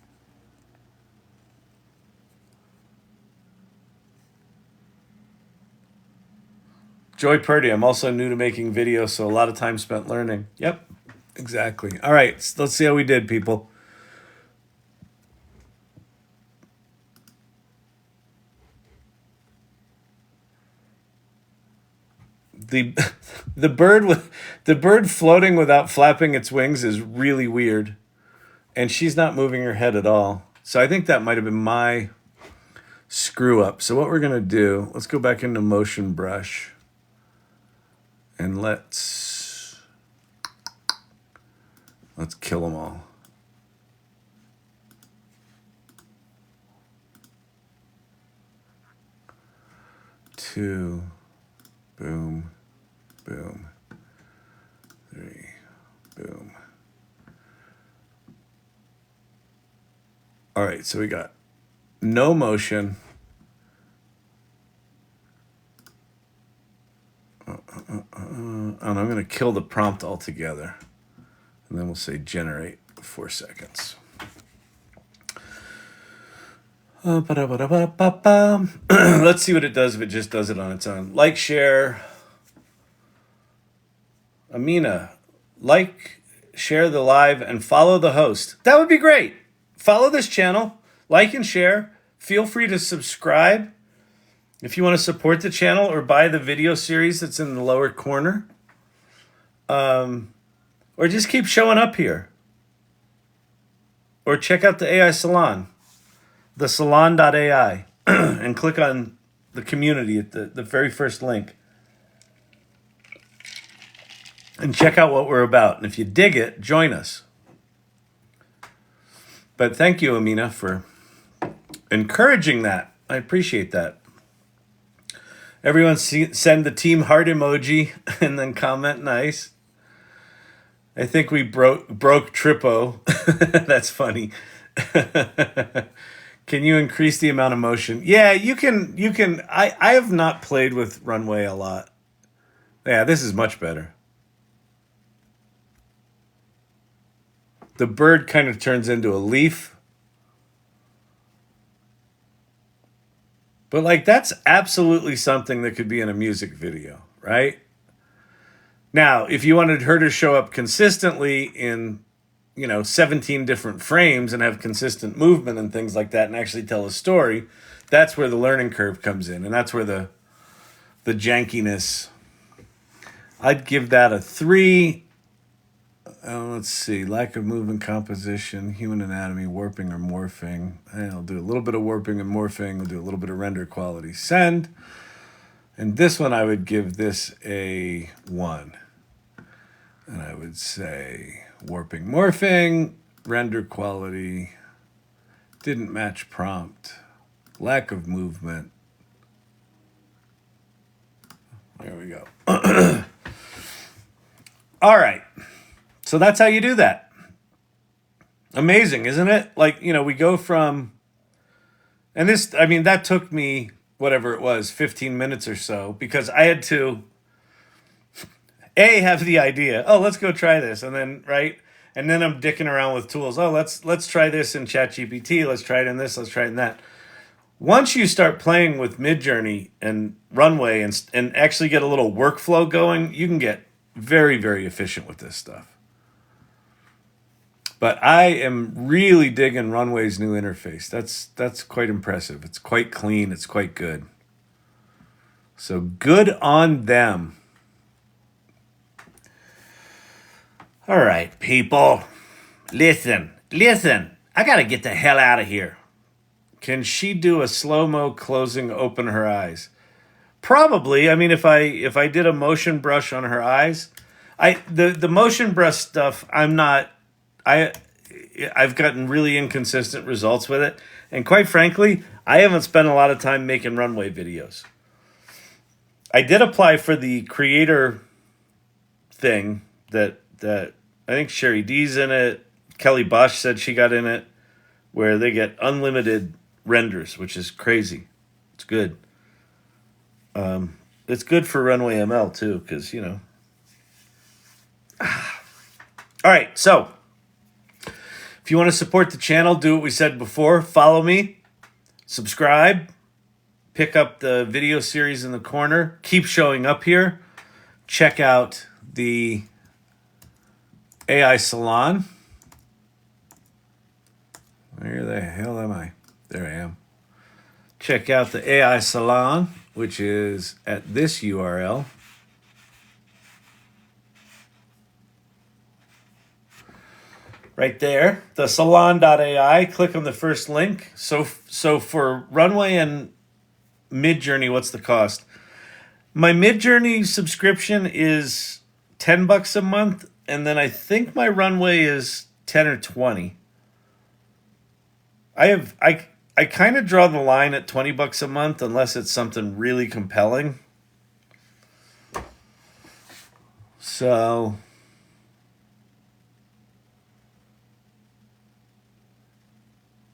Joy Purdy, I'm also new to making videos, so a lot of time spent learning. Yep, exactly. All right, let's see how we did, people. The bird floating without flapping its wings is really weird, and she's not moving her head at all. So I think that might have been my screw up. So what we're gonna do? Let's go back into Motion Brush. And let's kill them all. Two, boom, boom, 3, boom. All right, so we got no motion. And I'm going to kill the prompt altogether. And then we'll say generate 4 seconds. Let's see what it does if it just does it on its own. Like, share. Amina, like, share the live, and follow the host. That would be great. Follow this channel, like and share. Feel free to subscribe if you want to support the channel or buy the video series that's in the lower corner. Or just keep showing up here. Or check out the AI Salon, the salon.ai, and click on the community at the very first link. And check out what we're about. And if you dig it, join us. But thank you, Amina, for encouraging that. I appreciate that. Everyone send the team heart emoji and then comment nice. I think we broke Tripo. That's funny. Can you increase the amount of motion? Yeah, you can. I have not played with Runway a lot. Yeah, this is much better. The bird kind of turns into a leaf. But like, that's absolutely something that could be in a music video, right? Now, if you wanted her to show up consistently in, 17 different frames and have consistent movement and things like that and actually tell a story, that's where the learning curve comes in. And that's where the jankiness, I'd give that a 3. Let's see, lack of movement composition, human anatomy, warping or morphing. I'll do a little bit of warping and morphing. We'll do a little bit of render quality. Send. And this one, I would give this a 1. And I would say warping, morphing, render quality, didn't match prompt, lack of movement. There we go. All right. So that's how you do that. Amazing, isn't it? Like, we go from, and this, that took me, whatever it was, 15 minutes or so, because I had to, have the idea. Oh, let's go try this. And then, right? And then I'm dicking around with tools. Oh, let's try this in ChatGPT. Let's try it in this. Let's try it in that. Once you start playing with MidJourney and Runway and actually get a little workflow going, you can get very, very efficient with this stuff. But I am really digging Runway's new interface. That's quite impressive. It's quite clean. It's quite good. So good on them. All right, people. Listen. I got to get the hell out of here. Can she do a slow-mo closing, open her eyes? Probably. If I did a motion brush on her eyes, the motion brush stuff, I've gotten really inconsistent results with it. And quite frankly, I haven't spent a lot of time making Runway videos. I did apply for the creator thing that I think Sherry D's in it. Kelly Bosch said she got in it, where they get unlimited renders, which is crazy. It's good. It's good for Runway ML too, because, All right, so if you want to support the channel, do what we said before. Follow me, subscribe, pick up the video series in the corner. Keep showing up here. Check out the AI Salon. Where the hell am I? There I am. Check out the AI Salon, which is at this URL. Right there, the salon.ai. Click on the first link. So for Runway and MidJourney, what's the cost? My MidJourney subscription is $10 a month, and then I think my Runway is 10 or 20. I kind of draw the line at $20 a month unless it's something really compelling. So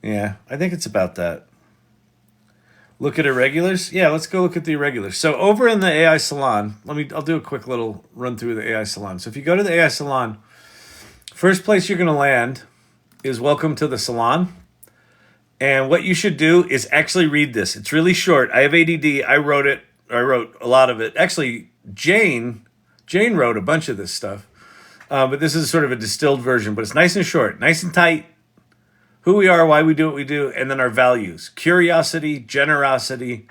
yeah, I think it's about that. Look at irregulars? Yeah, let's go look at the irregulars. So over in the AI Salon, I'll do a quick little run through the AI Salon. So if you go to the AI Salon, first place you're going to land is welcome to the salon. And what you should do is actually read this. It's really short. I have ADD. I wrote a lot of it. Actually, Jane wrote a bunch of this stuff. But this is sort of a distilled version, but it's nice and short, nice and tight. Who we are, why we do what we do, and then our values. Curiosity, generosity,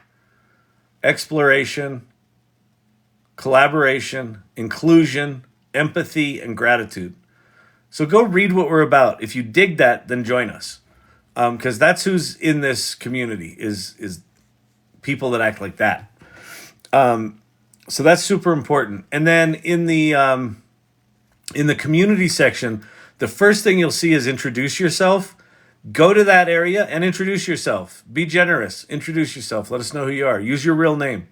exploration, collaboration, inclusion, empathy, and gratitude. So go read what we're about. If you dig that, then join us. Because that's who's in this community, is people that act like that. So that's super important. And then in the community section, the first thing you'll see is introduce yourself. Go to that area and introduce yourself. Be generous. Introduce yourself. Let us know who you are. Use your real name.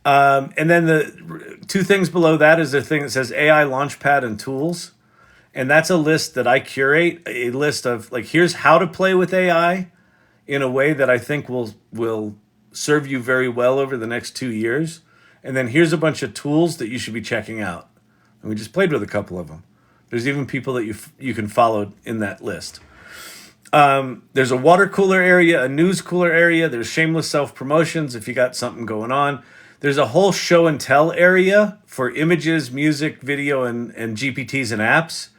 And then the two things below that is the thing that says AI Launchpad and Tools. And that's a list that I curate, a list of like, here's how to play with AI in a way that I think will serve you very well over the next 2 years. And then here's a bunch of tools that you should be checking out. And we just played with a couple of them. There's even people that you can follow in that list. There's a water cooler area, a news cooler area. There's shameless self-promotions if you got something going on. There's a whole show and tell area for images, music, video, and GPTs and apps.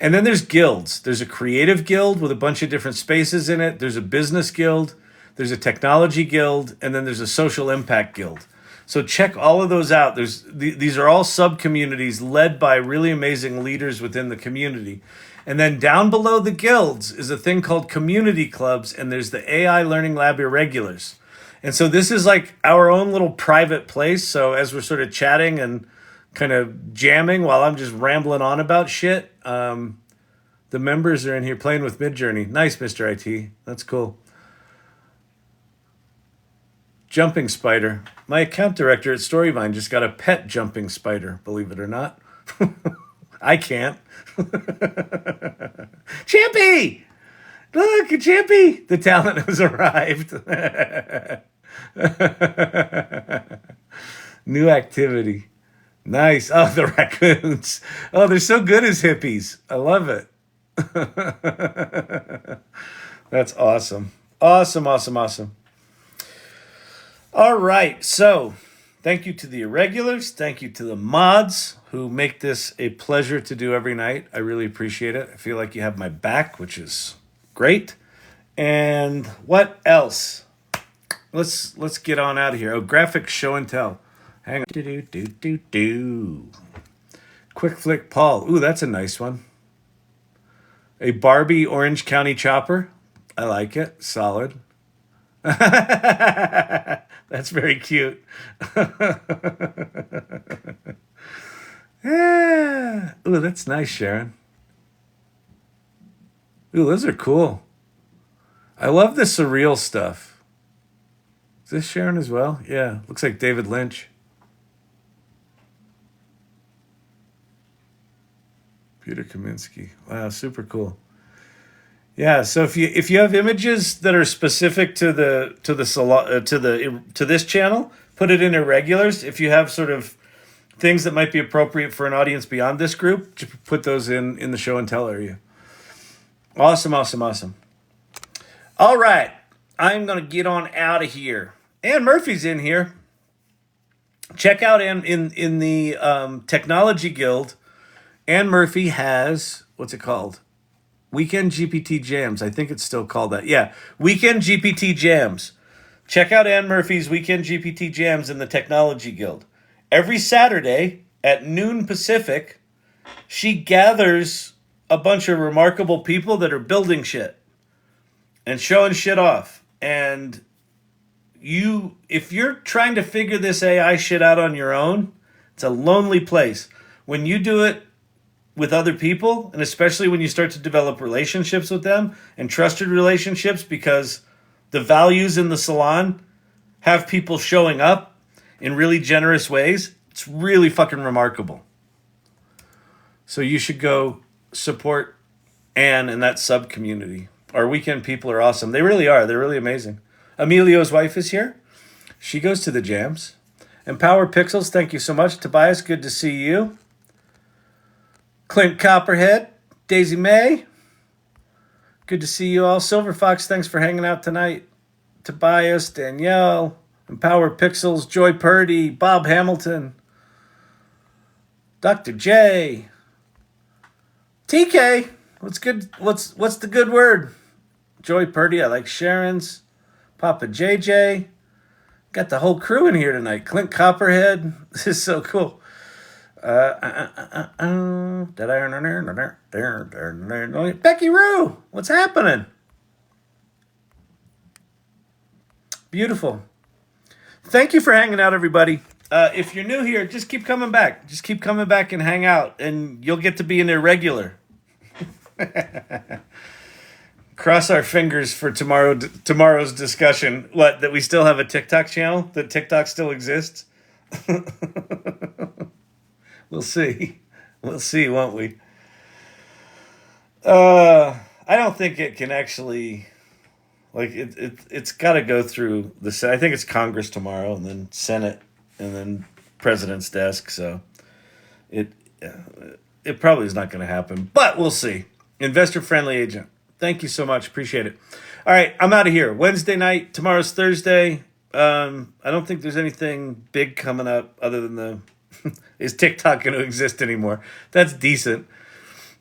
And then there's guilds. There's a creative guild with a bunch of different spaces in it. There's a business guild. There's a technology guild. And then there's a social impact guild. So check all of those out. These are all sub-communities led by really amazing leaders within the community. And then down below the guilds is a thing called community clubs, and there's the AI Learning Lab Irregulars. And so this is like our own little private place. So as we're sort of chatting and kind of jamming while I'm just rambling on about shit, the members are in here playing with MidJourney. Nice, Mr. IT. That's cool. Jumping spider. My account director at Storyvine just got a pet jumping spider, believe it or not. I can't. Champy! Look, Champy! The talent has arrived. New activity. Nice. Oh, the raccoons. Oh, they're so good as hippies. I love it. That's awesome. Awesome. All right. So thank you to the irregulars. Thank you to the mods who make this a pleasure to do every night. I really appreciate it. I feel like you have my back, which is great. And what else? Let's get on out of here. Oh, graphic show and tell. Hang on. Quick flick Paul. Ooh, that's a nice one. A Barbie Orange County chopper. I like it. Solid. That's very cute. Yeah. Ooh, that's nice, Sharon. Ooh, those are cool. I love the surreal stuff. Is this Sharon as well? Yeah, looks like David Lynch. Peter Kaminsky. Wow, super cool. Yeah, so if you have images that are specific to this channel, put it in irregulars. If you have sort of things that might be appropriate for an audience beyond this group, just put those in the show and tell area. Awesome. All right, I'm gonna get on out of here. Ann Murphy's in here. Check out in the Technology Guild. Ann Murphy has, what's it called? Weekend GPT Jams. I think it's still called that. Yeah, Weekend GPT Jams. Check out Ann Murphy's Weekend GPT Jams in the Technology Guild. Every Saturday at noon Pacific, she gathers a bunch of remarkable people that are building shit and showing shit off. And if you're trying to figure this AI shit out on your own, it's a lonely place. When you do it with other people, and especially when you start to develop relationships with them and trusted relationships, because the values in the salon have people showing up in really generous ways, it's really fucking remarkable. So you should go support Anne and that sub community. Our weekend people are awesome. They really are. They're really amazing. Emilio's wife is here. She goes to the jams. Empower Pixels, thank you so much. Tobias, good to see you. Clint Copperhead, Daisy May, good to see you all. Silver Fox, thanks for hanging out tonight. Tobias, Danielle, Empower Pixels, Joy Purdy, Bob Hamilton, Dr. J, TK, what's good? What's the good word? Joy Purdy, I like Sharon's. Papa JJ, got the whole crew in here tonight. Clint Copperhead, this is so cool. Becky Roo, what's happening? Beautiful. Thank you for hanging out, everybody. If you're new here, just keep coming back. Just keep coming back and hang out, and you'll get to be in there regular. Cross our fingers for tomorrow's discussion. What, that we still have a TikTok channel? That TikTok still exists? We'll see. We'll see, won't we? I don't think it can actually... Like, it's got to go through the... I think it's Congress tomorrow, and then Senate, and then President's desk, so it probably is not going to happen. But we'll see. Investor-friendly agent. Thank you so much. Appreciate it. All right, I'm out of here. Wednesday night. Tomorrow's Thursday. I don't think there's anything big coming up other than the... Is TikTok going to exist anymore? That's decent.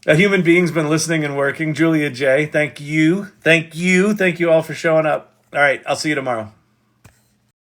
A human being's been listening and working. Julia J, thank you. Thank you. Thank you all for showing up. All right, I'll see you tomorrow.